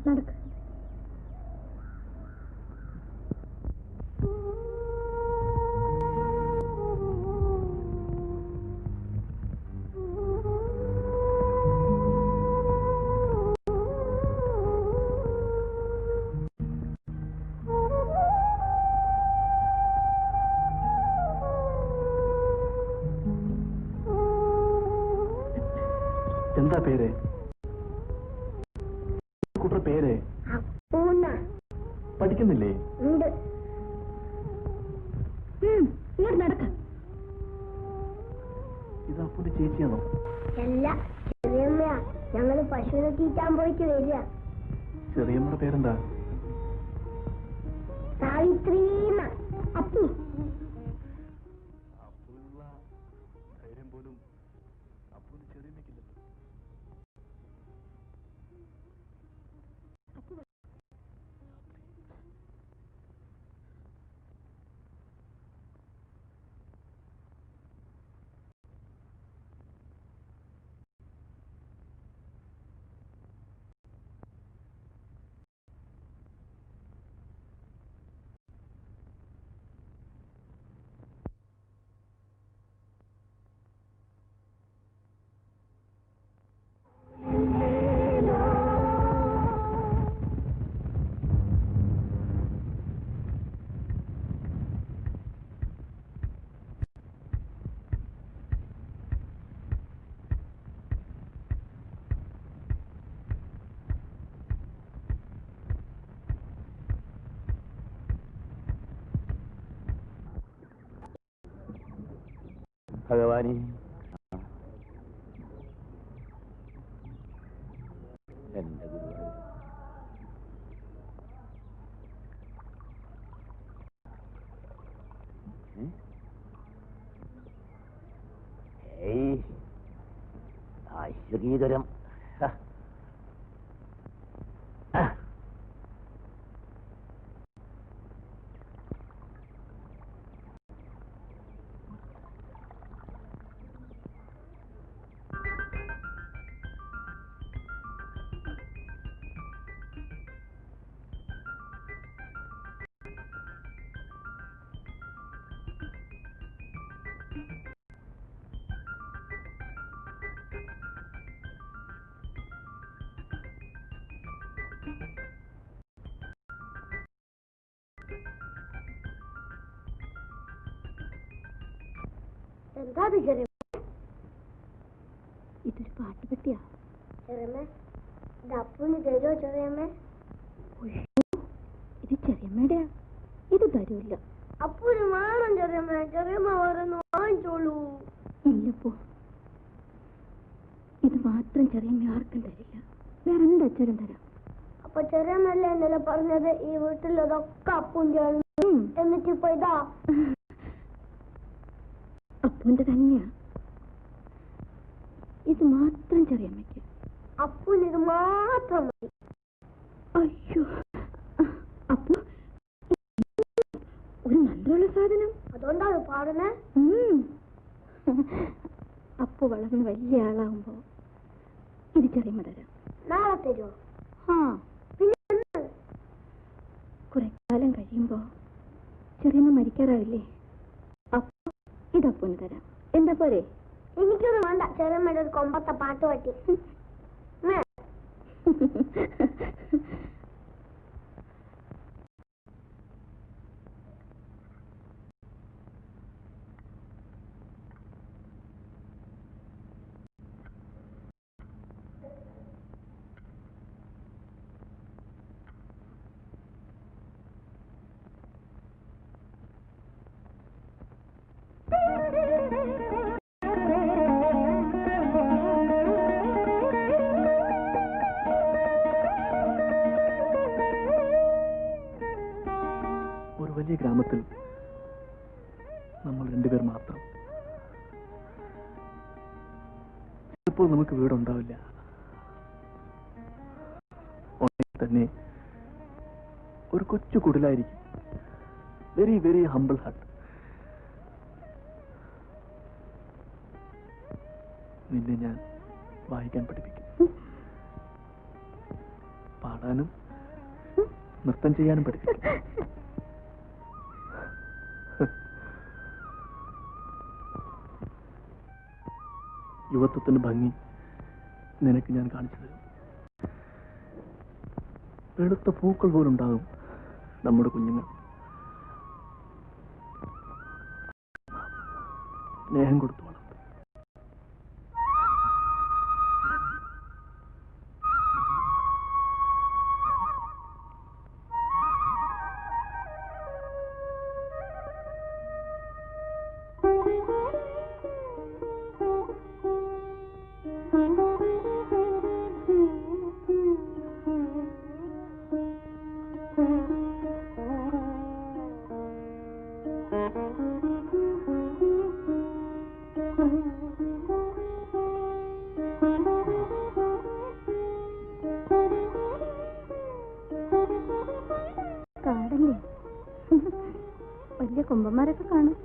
നടക്ക്. എന്താ പേര്? കുട്ട പേര് പഠിക്കുന്നില്ലേ? ഇങ്ങോട്ട് നടക്ക. ഇത് അപ്പുന്റെ ചേച്ചിയാണോ? അല്ല, ചെറിയമ്മയാ. ഞങ്ങള് പശുവിനെ തീറ്റാൻ പോയിട്ട് വരിക. ചെറിയമ്മയുടെ പേരെന്താ? സാവിത്രി. അപ്പു, ധൈര്യം പോലും അപ്പുന് ചെറിയമ്മയ്ക്കില്ലല്ലോ. ഭഗവാനെ, എന്റെ ഗുരുവായൂർ. ശ്രീധരം. എന്താ അത് ചെറിയ ഇതൊരു പാട്ടുപെട്ടിയാ. ചെറിയമ്മേ, ഇത് അപ്പൂന് തരുമോ ചെറിയമ്മേ? ഇത് ചെറിയമ്മയുടെയാ. ഇത് തരൂല്ല. അപ്പൂന് വേണം ചെറിയമ്മ. ചെറിയമ്മ വേറൊന്ന് വാങ്ങിച്ചോളൂ. ഇല്ലപ്പോ, ഇത് മാത്രം ചെറിയമ്മ ആർക്കും തരില്ല. വേറെ എന്തച്ഛനും തരാം. അപ്പൊ ചെറിയമ്മല്ലേ എന്നല്ല പറഞ്ഞത് ഈ വീട്ടിലതൊക്കെ അപ്പൂന്റെ എന്നിട്ടിപ്പോ ഇതാ അപ്പൂന്റെ തന്നെയാ. ഇത് മാത്രം ചെറിയമ്മയ്ക്ക്. അപ്പൂന് ഇത് മാത്രം മതി. അയ്യോ, അപ്പോ ഒരു മന്ത്രമുള്ള സാധനം. അതുകൊണ്ടാണ് പാടുന്നേ. അപ്പു വളർന്ന് വലിയ ആളാവുമ്പോ ഇത് ചെറിയമ്മ തരാം. നാളെ തരുമോ? പിന്നെ കുറെ കാലം കഴിയുമ്പോ ചെറിയമ്മ മരിക്കാറാവില്ലേ? അപ്പൊ ഇതപ്പൂന് തരാം. എന്താ പോരെ? എനിക്കൊന്നും വേണ്ട. ചെറിയമ്മയുടെ ഒരു കൊമ്പത്തെ പാട്ട് പറ്റി. ഒരു വലിയ ഗ്രാമത്തിൽ നമ്മൾ രണ്ടുപേർ മാത്രം. ചിലപ്പോൾ നമുക്ക് വീടുണ്ടാവില്ല. തന്നെ ഒരു കൊച്ചു കുടിലായിരിക്കും. Very very humble hut. നിന്നെ ഞാൻ വായിക്കാൻ പഠിപ്പിക്കും, പാടാനും നൃത്തം ചെയ്യാനും പഠിപ്പിക്കും. യുവത്വത്തിന്റെ ഭംഗി നിനക്ക് ഞാൻ കാണിച്ചു തരും. വെളുത്ത പൂക്കൾ പോലുണ്ടാകും നമ്മുടെ കുഞ്ഞുങ്ങൾ. സ്നേഹം കൊടുത്തു വളർത്തും. കാടല്ലേ, വലിയ കൊമ്പന്മാരൊക്കെ കാണും.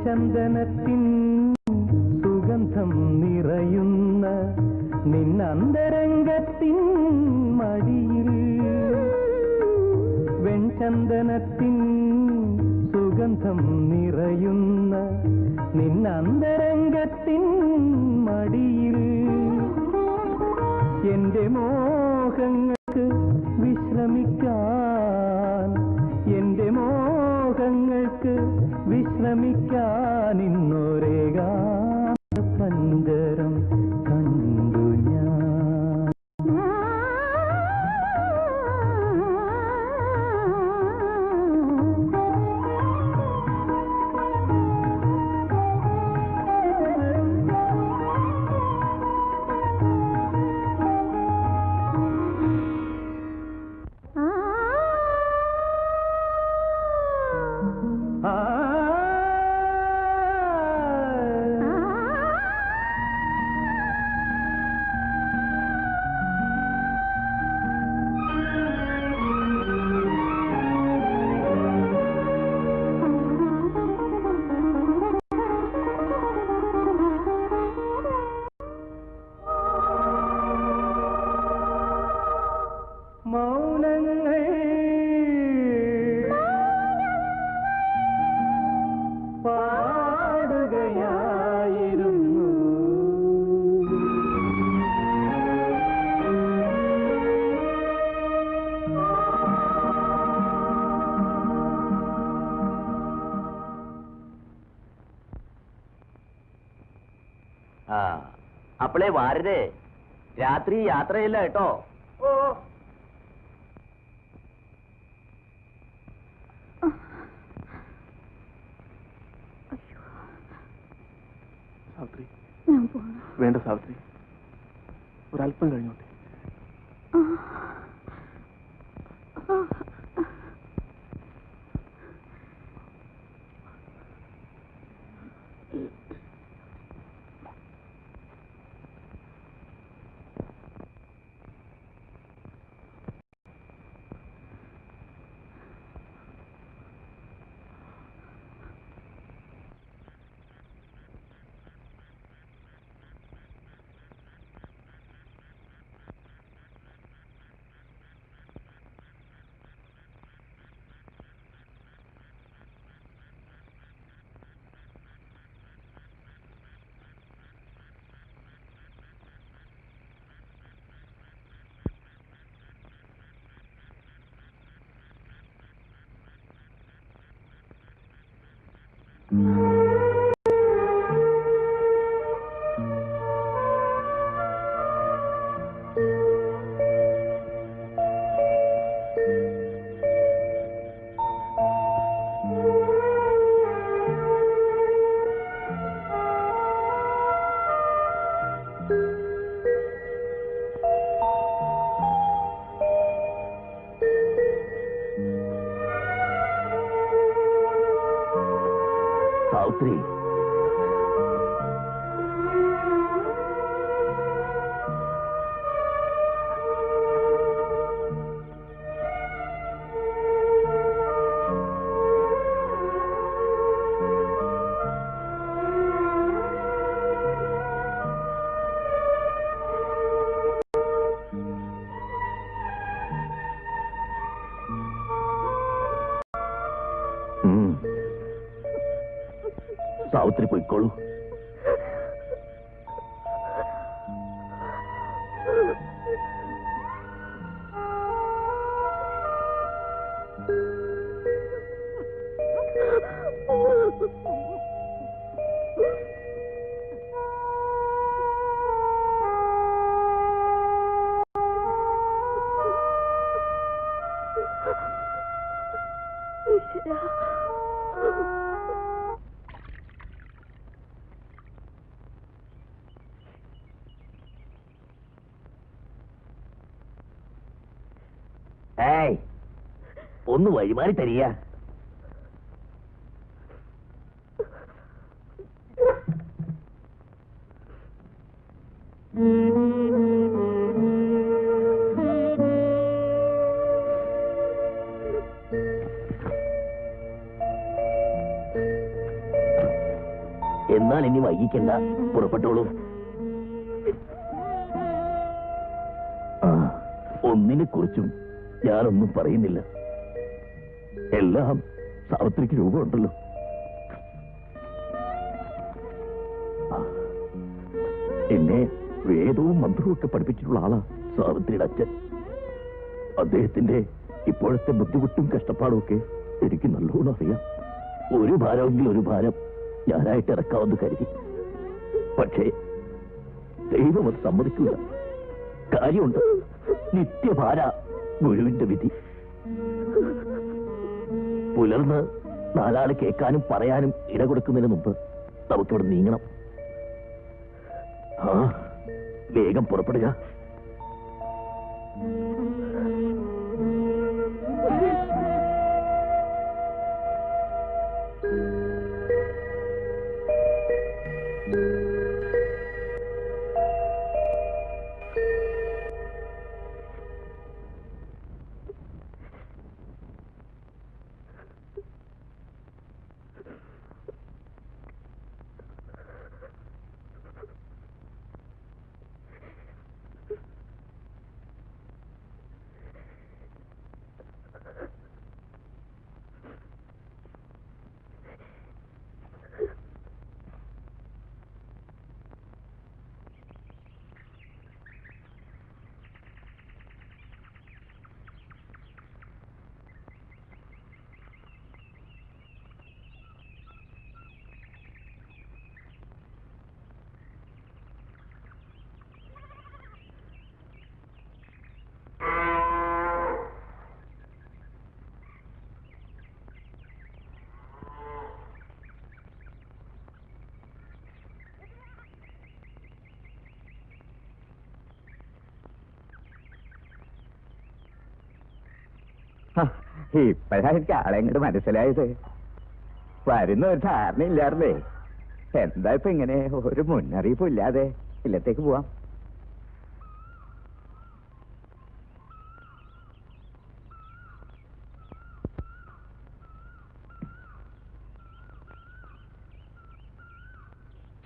വെൺചന്ദനത്തിൻ സുഗന്ധം നിറയുന്ന നിന്നന്തരംഗത്തിൻ മടിയിൽ വെൺചന്ദനത്തിൻ സുഗന്ധം നിറയുന്ന നിന്നന്തരംഗത്തിൻ മടിയിൽ എന്റെ മോഹങ്ങൾക്ക് വിശ്രമിക്കാൻ എന്റെ മോഹങ്ങൾക്ക് വിശ്രമിക്കാൻ ഇന്നൊരേകാന്ത പഞ്ചരം കണ്ടു ഞാൻ. മൗനങ്ങൾ പാടുകയായിരുന്നു. അപ്പളേ വാരരെ രാത്രി യാത്രയില്ല കേട്ടോ. സാവിത്രി, വേണ്ട സാവിത്രി, ഒരല്പം കഴിഞ്ഞോട്ടെ. സാവിത്രി, സാവിത്രി പോയിക്കോളൂ. ഏയ്, ഒന്ന് വഴിമാറി തരിക. എന്നാൽ ഇനി വൈകിക്കണ്ട, പുറപ്പെട്ടോളൂ. ഒന്നിനെ കുറിച്ചും ഞാനൊന്നും പറയുന്നില്ല. എല്ലാം സാവിത്രിക്ക് രൂപമുണ്ടല്ലോ. എന്നെ വേദവും മന്ത്രവും ഒക്കെ പഠിപ്പിച്ചിട്ടുള്ള ആളാ സാവിത്രിയുടെ അച്ഛൻ. അദ്ദേഹത്തിന്റെ ഇപ്പോഴത്തെ ബുദ്ധിമുട്ടും കഷ്ടപ്പാടും ഒക്കെ എനിക്ക് നല്ലോണം അറിയാം. ഒരു ഭാരമെങ്കിൽ ഒരു ഭാരം ഞാനായിട്ട് ഇറക്കാമെന്ന് കരുതി. പക്ഷേ ദൈവം അത് സമ്മതിക്കൂല. കാര്യമുണ്ട്, നിത്യഭാര ഗുരുവിന്റെ വിധി. പുലർന്ന് നാലാള് കേൾക്കാനും പറയാനും ഇട കൊടുക്കുന്നതിന് മുമ്പ് നമുക്കിവിടെ നീങ്ങണം. വേഗം പുറപ്പെടുക. ഇപ്പോഴായിരിക്കും ആളെ ഇങ്ങോട്ട് മനസ്സിലായത്. വരുന്ന ഒരു ധാരണയില്ലായിരുന്നേ. എന്താ ഇപ്പൊ ഇങ്ങനെ ഒരു മുന്നറിയിപ്പും ഇല്ലാതെ ഇല്ലത്തേക്ക് പോവാം?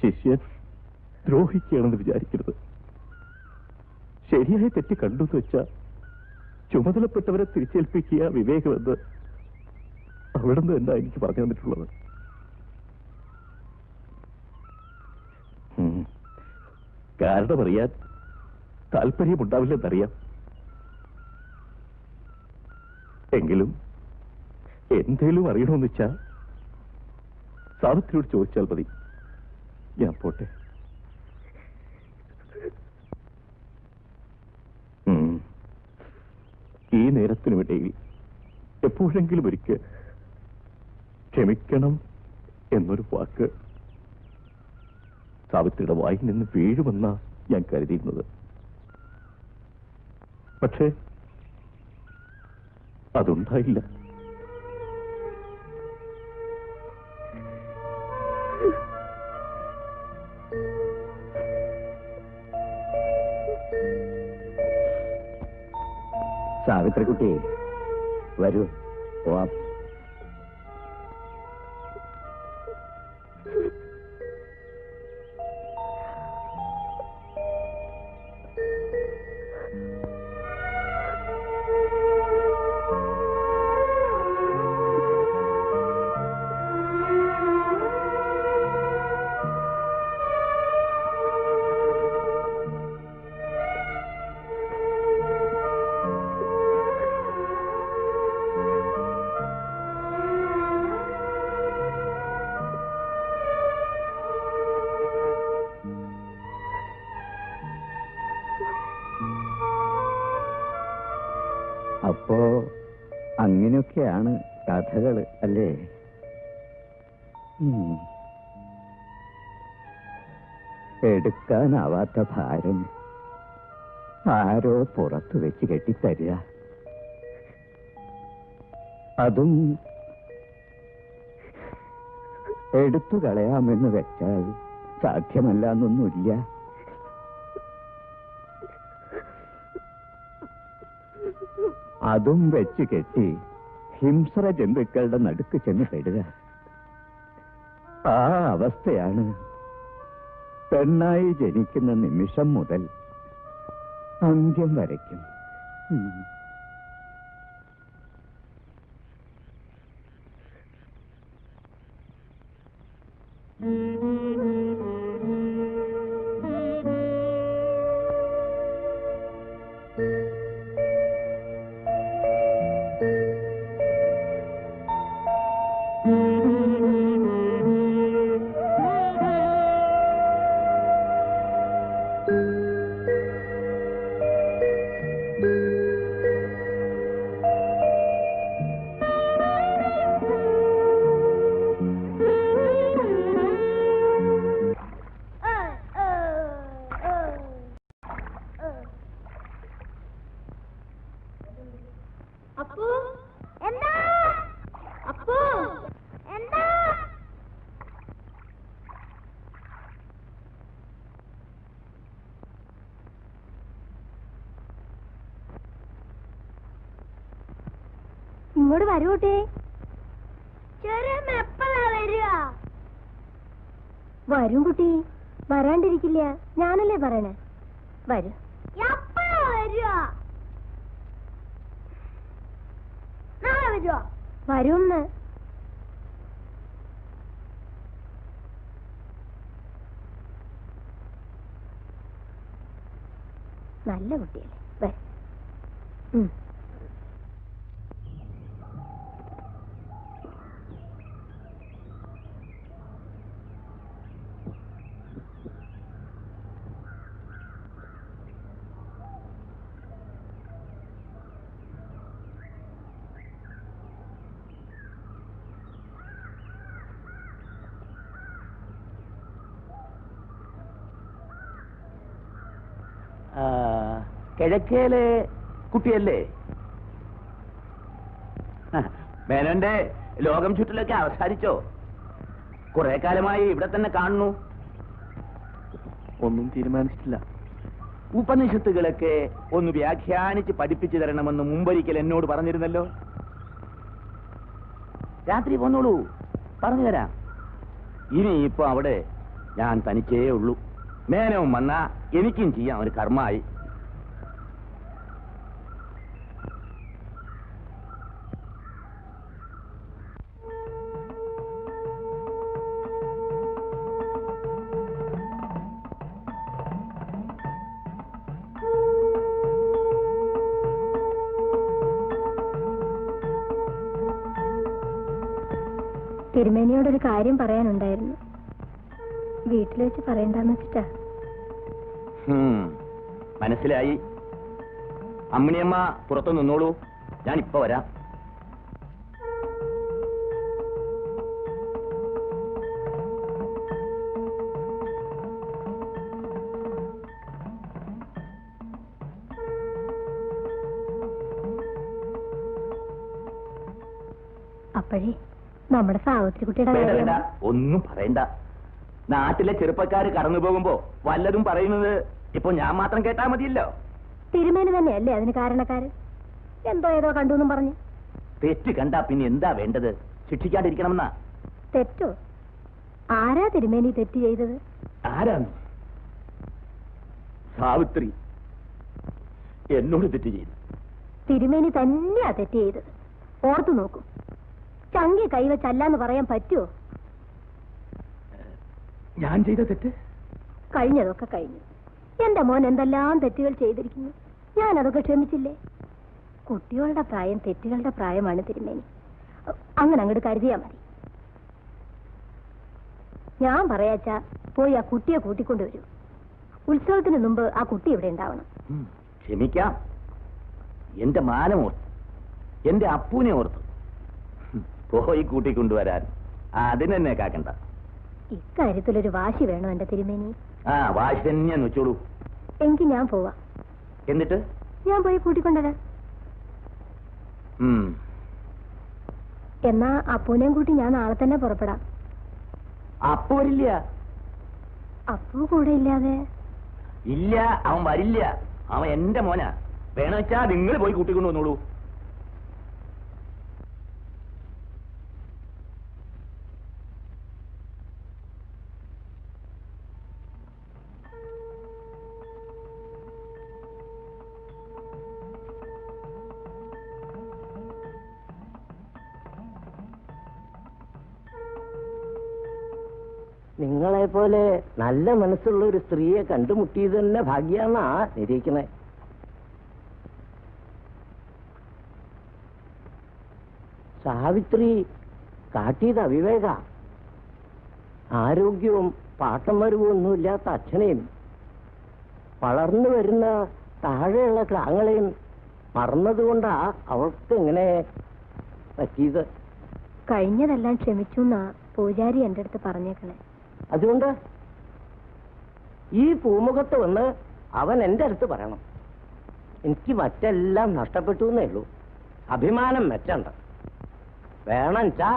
ശിഷ്യൻ ദ്രോഹിക്കുകയാണെന്ന് വിചാരിക്കരുത്. ശരിയായി തെറ്റ് കണ്ടെന്ന് വെച്ചാൽ ചുമതലപ്പെട്ടവരെ തിരിച്ചേൽപ്പിക്കുക വിവേകമെന്ന് അവിടുന്ന് എന്താ എനിക്ക് പറഞ്ഞു തന്നിട്ടുള്ളത്. കാരണമറിയാൻ താല്പര്യമുണ്ടാവില്ലെന്നറിയാം. എങ്കിലും എന്തേലും അറിയണമെന്ന് വെച്ചാൽ സാവിത്രിയോട് ചോദിച്ചാൽ മതി. ഞാൻ പോട്ടെ. ഈ നേരത്തിനുമിടയിൽ എപ്പോഴെങ്കിലും ഒരിക്കൽ ക്ഷമിക്കണം എന്നൊരു വാക്ക് സാവിത്രിയുടെ വായിൽ നിന്ന് വീഴുമെന്നാ ഞാൻ കരുതിയിരുന്നത്. പക്ഷേ അതുണ്ടായില്ല. സാവിത്രിക്കുട്ടി വരൂ, പോവാം. അപ്പോ അങ്ങനെയൊക്കെയാണ് കഥകൾ അല്ലേ? എടുക്കാനാവാത്ത ഭാരം ആരോ പുറത്തു വെച്ച് കെട്ടിത്തരിക, അതും എടുത്തു കളയാമെന്ന് വെച്ചാൽ സാധ്യമല്ല എന്നൊന്നുമില്ല. അതും വെച്ച് കെട്ടി ഹിംസ്ര ജന്തുക്കളുടെ നടുക്ക് ചെന്ന് പെടുക, ആ അവസ്ഥയാണ് പെണ്ണായി ജനിക്കുന്ന നിമിഷം മുതൽ അന്ത്യം വരയ്ക്കും. ഇങ്ങോട്ട് വരൂട്ടെ. വരും കുട്ടി, വരാണ്ടിരിക്കില്ല. ഞാനല്ലേ പറയണേ. വരൂ. വരൂന്ന്. നല്ല കുട്ടിയല്ലേ. വരും. കിഴക്കേലെ കുട്ടിയല്ലേ? മേനോന്റെ ലോകം ചുറ്റിലൊക്കെ അവസാനിച്ചോ? കുറെ കാലമായി ഇവിടെ തന്നെ കാണുന്നു. ഒന്നും തീരുമാനിച്ചിട്ടില്ല. ഉപനിഷത്തുകളൊക്കെ ഒന്ന് വ്യാഖ്യാനിച്ച് പഠിപ്പിച്ചു തരണമെന്ന് മുമ്പൊരിക്കൽ എന്നോട് പറഞ്ഞിരുന്നല്ലോ. രാത്രി പോന്നോളൂ, പറഞ്ഞു തരാം. ഇനിയിപ്പോ അവിടെ ഞാൻ തനിച്ചേ ഉള്ളൂ. മേനവും വന്നാ എനിക്കും ചെയ്യാം ഒരു കർമ്മമായി. തിരുമേനിയോടൊരു കാര്യം പറയാനുണ്ടായിരുന്നു. വീട്ടിൽ വെച്ച് പറയണ്ടെന്ന് വെച്ചിട്ടാ. മനസ്സിലായി. അമ്മിണിയമ്മ പുറത്തു നിന്നോളൂ, ഞാൻ ഇപ്പൊ വരാം. അപ്പോഴേ നമ്മുടെ സാവിത്രി കുട്ടിയുടെ വേണ്ട, ഒന്നും പറയണ്ട. നാട്ടിലെ ചെറുപ്പക്കാര് കടന്നു പോകുമ്പോ വല്ലതും പറയുന്നത് ഇപ്പൊ ഞാൻ മാത്രം കേട്ടാ മതിയല്ലോ. തിരുമേനി തന്നെയല്ലേ അതിന് കാരണക്കാരൻ? എന്തോ ഏതോ കണ്ടു എന്നും പറഞ്ഞു. തെറ്റ് കണ്ടാ പിന്നെ എന്താ വേണ്ടത്? ശിക്ഷിക്കാണ്ടിരിക്കണമെന്നാ? തെറ്റോ? ആരാ തിരുമേനി തെറ്റ് ചെയ്തത്? ആരാണ്? സാവിത്രി എന്നോട് തെറ്റ് ചെയ്തു. തിരുമേനി തന്നെയാ തെറ്റ് ചെയ്തത്. ഓർത്തു നോക്കും. ചങ്കി കൈവച്ചല്ലാന്ന് പറയാൻ പറ്റുമോ? ഞാൻ ചെയ്ത തെറ്റ്? കഴിഞ്ഞതൊക്കെ കഴിഞ്ഞു. എന്റെ മോൻ എന്തെല്ലാം തെറ്റുകൾ ചെയ്തിരിക്കുന്നു. ഞാൻ അതൊക്കെ ക്ഷമിച്ചില്ലേ? കുട്ടികളുടെ പ്രായം തെറ്റുകളുടെ പ്രായമാണ് തിരുമേനി. അങ്ങനെ അങ്ങോട്ട് കരുതിയാ മതി. ഞാൻ പറയാച്ചാ പോയി ആ കുട്ടിയെ കൂട്ടിക്കൊണ്ടുവരൂ. ഉത്സവത്തിന് മുമ്പ് ആ കുട്ടി ഇവിടെ ഉണ്ടാവണം. ക്ഷമിക്കാം. എന്റെ മാനം ഓർത്തു, എന്റെ അപ്പൂനെ ഓർത്തു. പോയി കൂട്ടിക്കൊണ്ടുവരാൻ അതിനെന്നെ കാക്കണ്ട. ഇക്കാര്യത്തിലൊരു വാശി വേണോ എന്റെ തിരുമേനി? ആ വാശി തന്നെയാന്ന് വെച്ചോളൂ. എങ്കിൽ ഞാൻ പോവാ. എന്നിട്ട് ഞാൻ പോയി കൂട്ടിക്കൊണ്ടുവരാം. എന്നാ അപ്പൂനെയും കൂട്ടി ഞാൻ നാളെ തന്നെ പുറപ്പെടാം. അപ്പു വരില്ല. അപ്പു കൂടെ ഇല്ലാതെ? ഇല്ല, അവൻ വരില്ല. അവൻ എന്റെ മോനാ. വേണമെന്ന് വെച്ചാ നിങ്ങൾ പോയി കൂട്ടിക്കൊണ്ടു വന്നോളൂ. നിങ്ങളെ പോലെ നല്ല മനസ്സുള്ള ഒരു സ്ത്രീയെ കണ്ടുമുട്ടിയത് തന്നെ ഭാഗ്യാന്നാ നിരീക്കണേ. സാവിത്രി കാട്ടിയത് അവിവേക. ആരോഗ്യവും പാട്ടം വരവും ഒന്നുമില്ലാത്ത അച്ഛനെയും വളർന്നു വരുന്ന താഴെയുള്ള ക്ലാങ്ങളെയും മറന്നതുകൊണ്ടാ അവൾക്ക് ഇങ്ങനെ പറ്റിയത്. കഴിഞ്ഞതെല്ലാം ക്ഷമിച്ചു എന്നാ പൂജാരി എന്റെ അടുത്ത് പറഞ്ഞേക്കണേ. അതുകൊണ്ട് ഈ പൂമുഖത്ത് വന്ന് അവൻ എന്റെ അടുത്ത് പറയണം, എനിക്ക് മറ്റെല്ലാം നഷ്ടപ്പെട്ടു എന്നേ ഉള്ളൂ, അഭിമാനം മെച്ചണ്ട. വേണമെച്ചാ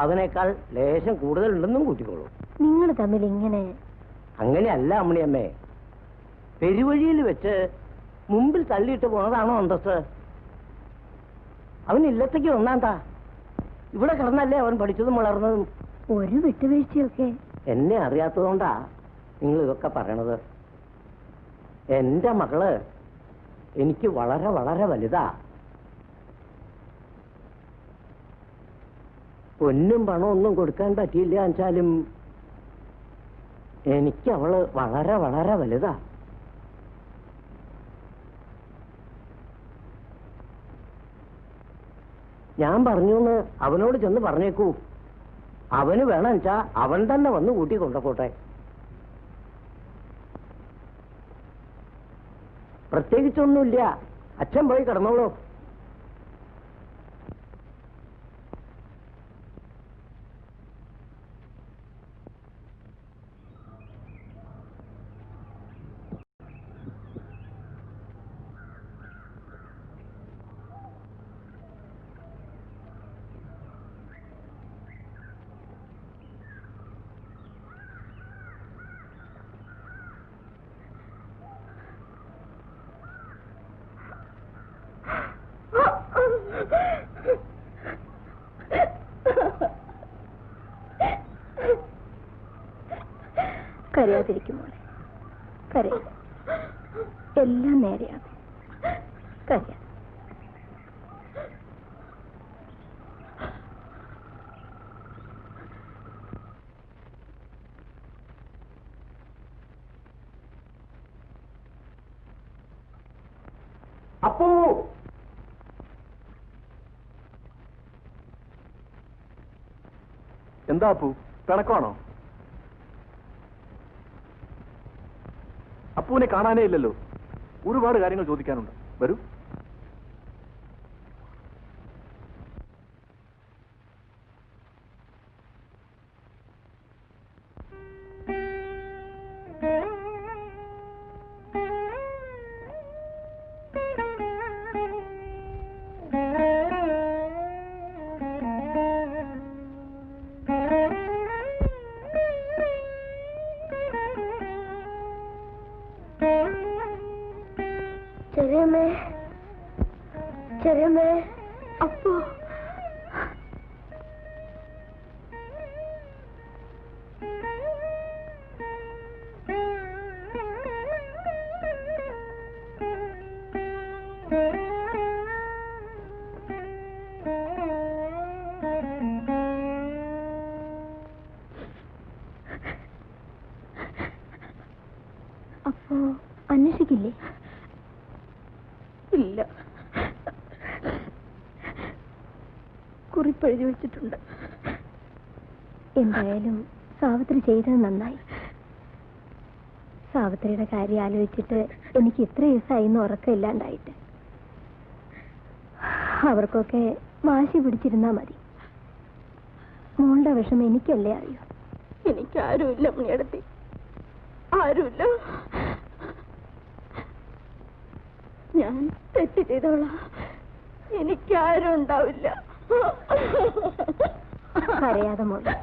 അവനേക്കാൾ ലേശം കൂടുതലുണ്ടെന്നും കൂട്ടിക്കോളൂ. നിങ്ങൾ തമ്മിൽ ഇങ്ങനെ അങ്ങനെയല്ല അമ്മണിയമ്മേ. പെരുവഴിയിൽ വെച്ച് മുമ്പിൽ തള്ളിയിട്ട് പോണതാണോ അന്തസ്സ്? അവൻ ഇല്ലത്തേക്ക് വന്നാന്താ? ഇവിടെ കിടന്നല്ലേ അവൻ പഠിച്ചതും വളർന്നതും. ഒരു വിട്ടുവീഴ്ചയൊക്കെ എന്നെ അറിയാത്തതുകൊണ്ടാ നിങ്ങൾ ഇതൊക്കെ പറയണത്. എന്റെ മകള് എനിക്ക് വളരെ വളരെ വലുതാ. പൊന്നും പണവും ഒന്നും കൊടുക്കാൻ പറ്റിയില്ല എന്നുവെച്ചാലും എനിക്ക് അവള് വളരെ വളരെ വലുതാ. ഞാൻ പറഞ്ഞു എന്ന് അവനോട് ചെന്ന് പറഞ്ഞേക്കൂ. അവന് വേണമെന്നുവെച്ചാ അവൻ തന്നെ വന്ന് കൂട്ടി കൊണ്ടുപോട്ടെ. പ്രത്യേകിച്ചൊന്നുമില്ല, അച്ഛൻ പോയി കിടന്നോളൂ. കരയാതിരിക്കും മോളെ, കരയാ, എല്ലാം നേരെയാകും. കരയാ. അപ്പോ എന്താ അപ്പു, പിണക്കമാണോ? അപ്പുവിനെ കാണാനേ ഇല്ലല്ലോ. ഒരുപാട് കാര്യങ്ങൾ ചോദിക്കാനുണ്ട്. വരൂ. ചെറിയമ്മേ, അപ്പോ അപ്പോ അന്വേഷിക്കില്ലേ? ഇല്ല, കുറിപ്പെഴുതി വെച്ചിട്ടുണ്ട്. എന്തായാലും സാവിത്രി ചെയ്തത് നന്നായി. സാവിത്രിയുടെ കാര്യം ആലോചിച്ചിട്ട് എനിക്ക് ഇത്ര ദിവസമായിന്ന് ഉറക്കമില്ലാണ്ടായിട്ട്. അവർക്കൊക്കെ വാശി പിടിച്ചിരുന്നാ മതി. മോളുടെ വിഷമം എനിക്കല്ലേ അറിയൂ. എനിക്കാരുമില്ല മണിയടത്തി, ആരുമില്ല. ഞാൻ തെറ്റ് ചെയ്തോളാം, എനിക്കാരും ഉണ്ടാവില്ല. അറിയാതെ മോളെ.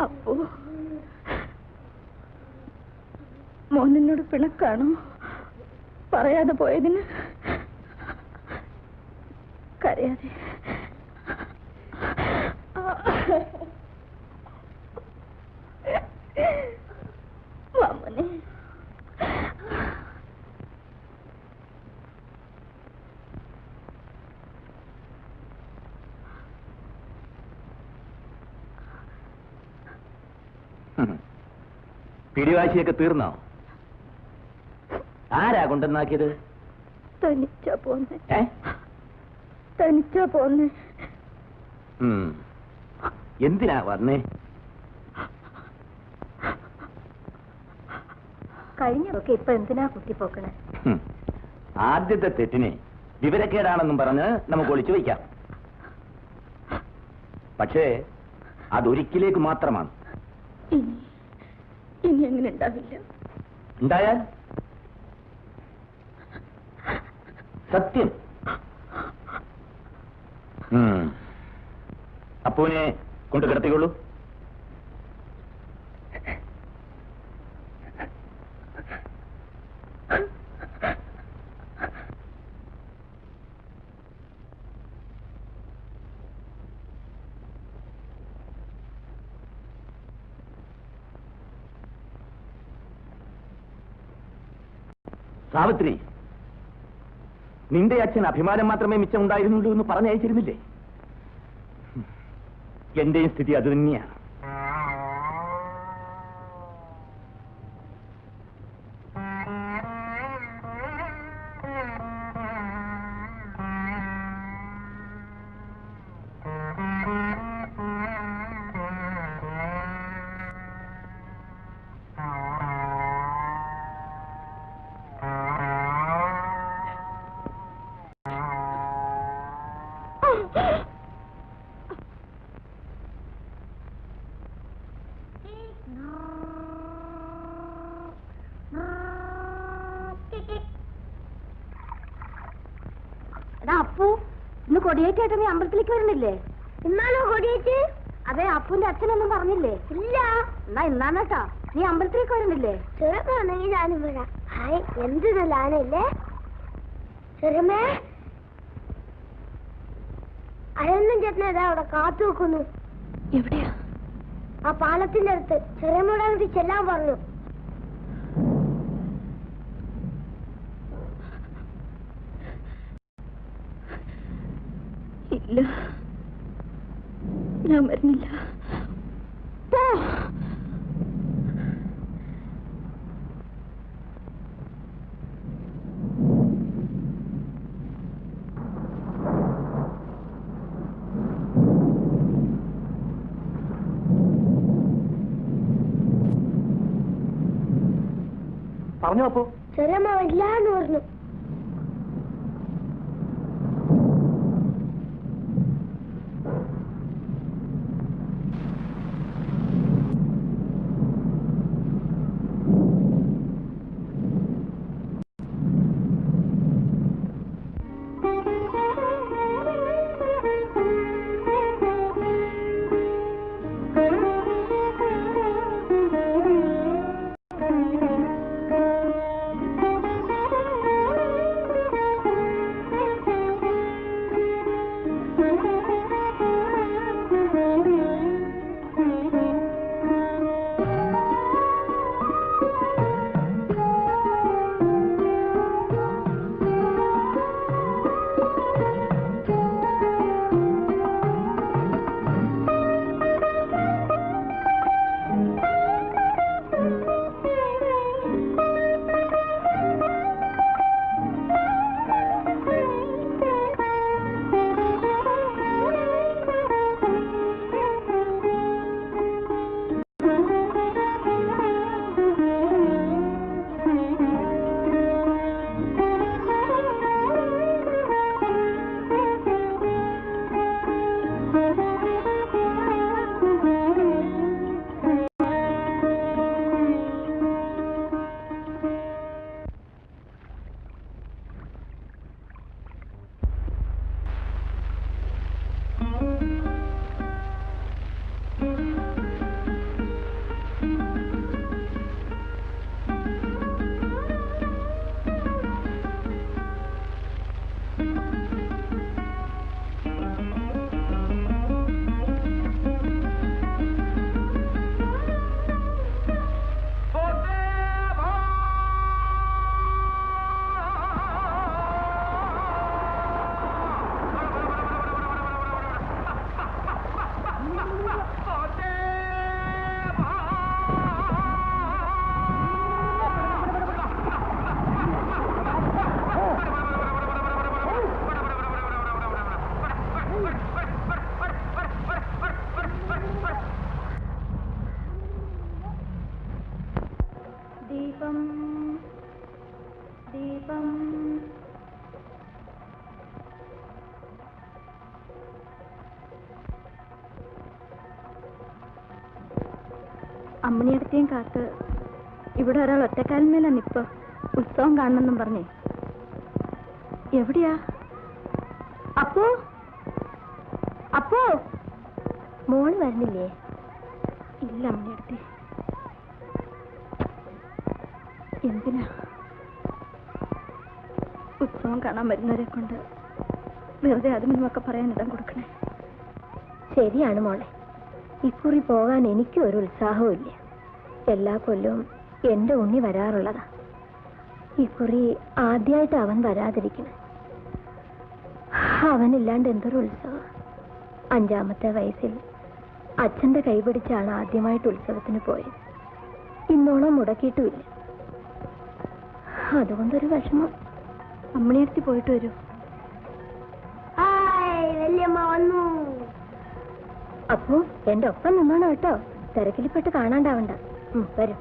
അപ്പോ മോനോട് പിണക്കാണോ പറയാതെ പോയതിന്? കരയാതെ. വാമനെ, പിടിവാശിയൊക്കെ തീർന്നോ? ആരാ കൊണ്ടുവന്നാക്കിയത്? തനിച്ചാ പോന്നെ. ഏ? തനിച്ചാ പോന്നെ. എന്തിനാ വന്നേ? കഴിഞ്ഞതൊക്കെ ഇപ്പൊ എന്തിനാ കുത്തിപ്പോക്കണേ? ആദ്യത്തെ തെറ്റിനെ വിവരക്കേടാണെന്നും പറഞ്ഞ് നമുക്ക് ഒളിച്ചു വയ്ക്കാം. പക്ഷേ അതൊരിക്കലേക്ക് മാത്രമാണ്. ഇനി അങ്ങനെ ഉണ്ടാവില്ല. ഉണ്ടായാൽ സത്യം. അപ്പൂനെ കൊണ്ട് കിടത്തിക്കൊള്ളൂ. സാവിത്രി, നിന്റെ അച്ഛൻ അഭിമാനം മാത്രമേ മിച്ചമുണ്ടായിരുന്നുള്ളൂ എന്ന് പറഞ്ഞയച്ചിരുന്നില്ലേ? എന്റെയും സ്ഥിതി അത് തന്നെയാണ്. അപ്പു, ഇന്ന് കൊടിയേറ്റായിട്ട് നീ അമ്പലത്തിലേക്ക് വരുന്നില്ലേ? ഇന്നാണോ കൊടിയേറ്റ്? അതെ, അപ്പുന്റെ അച്ഛനൊന്നും പറഞ്ഞില്ലേ? ഇല്ല. എന്നാ ഇന്നാണേട്ടാ നീ അമ്പലത്തിലേക്ക് വരുന്നില്ലേ? ചെറുതാണെങ്കിൽ ഞാനും വരാം. ഹായ്, എന്ത് നല്ലതാണല്ലേ ചെറുമേ. അയൊന്നും ചേട്ടനെ ഇതാ അവിടെ കാത്തു വെക്കുന്നു. എവിടെയാ? ആ പാലത്തിന്റെ അടുത്ത്. ചെറിയമ്മയോട് അങ്ങോട്ട് ചെല്ലാൻ പറഞ്ഞു. ഇല്ല, ഞാൻ വരുന്നില്ല. പറഞ്ഞോ അപ്പോ? ചെറിയമ്മ വരില്ലാന്ന് പറഞ്ഞു. ദീപം ദീപം അമ്മണിയടുത്തേയും കാത്ത് ഇവിടെ ഒരാൾ ഒറ്റക്കാലിന്മേലാ നിപ്പ്. ഉത്സവം കാണണമെന്നും പറഞ്ഞേ. എവിടെയാ? അപ്പോ അപ്പോ മോള് വരുന്നില്ലേ? ഇല്ല അമ്മണിയടുത്തേ. എന്തിനാ ഉത്സവം കാണാൻ വരുന്നവരെ കൊണ്ട് വെറുതെ അതിനൊക്കെ പറയാൻ ഇടം കൊടുക്കണേ? ശരിയാണ് മോളെ, ഇക്കുറി പോകാൻ എനിക്കും ഒരു ഉത്സാഹവും ഇല്ല. എല്ലാ കൊല്ലവും എന്റെ ഉണ്ണി വരാറുള്ളതാ. ഇക്കുറി ആദ്യമായിട്ട് അവൻ വരാതിരിക്കണേ. അവനില്ലാണ്ട് എന്തൊരു ഉത്സവം. 5ാമത്തെ വയസ്സിൽ അച്ഛന്റെ കൈപിടിച്ചാണ് ആദ്യമായിട്ട് ഉത്സവത്തിന് പോയത്. ഇന്നോളം മുടക്കിയിട്ടുമില്ല. അതുകൊണ്ടൊരു വിഷമം. അമ്മണിയെടുത്ത് പോയിട്ട് വരൂ. വല്യമ്മ വന്നു. അപ്പോ എന്റെ ഒപ്പം നിന്നോണം കേട്ടോ. തിരക്കിൽപ്പെട്ട് കാണാണ്ടാവണ്ട. വരും.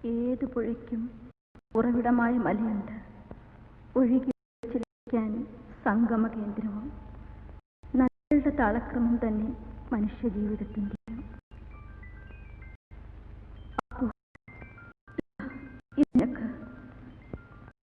ഏതു പുഴയ്ക്കും ഉറവിടമായ മലയുണ്ട്, ഒഴുകി ചിരിക്കാൻ സംഗമ കേന്ദ്രവും. നദികളുടെ താളക്രമം തന്നെ മനുഷ്യജീവിതത്തിൻ്റെയും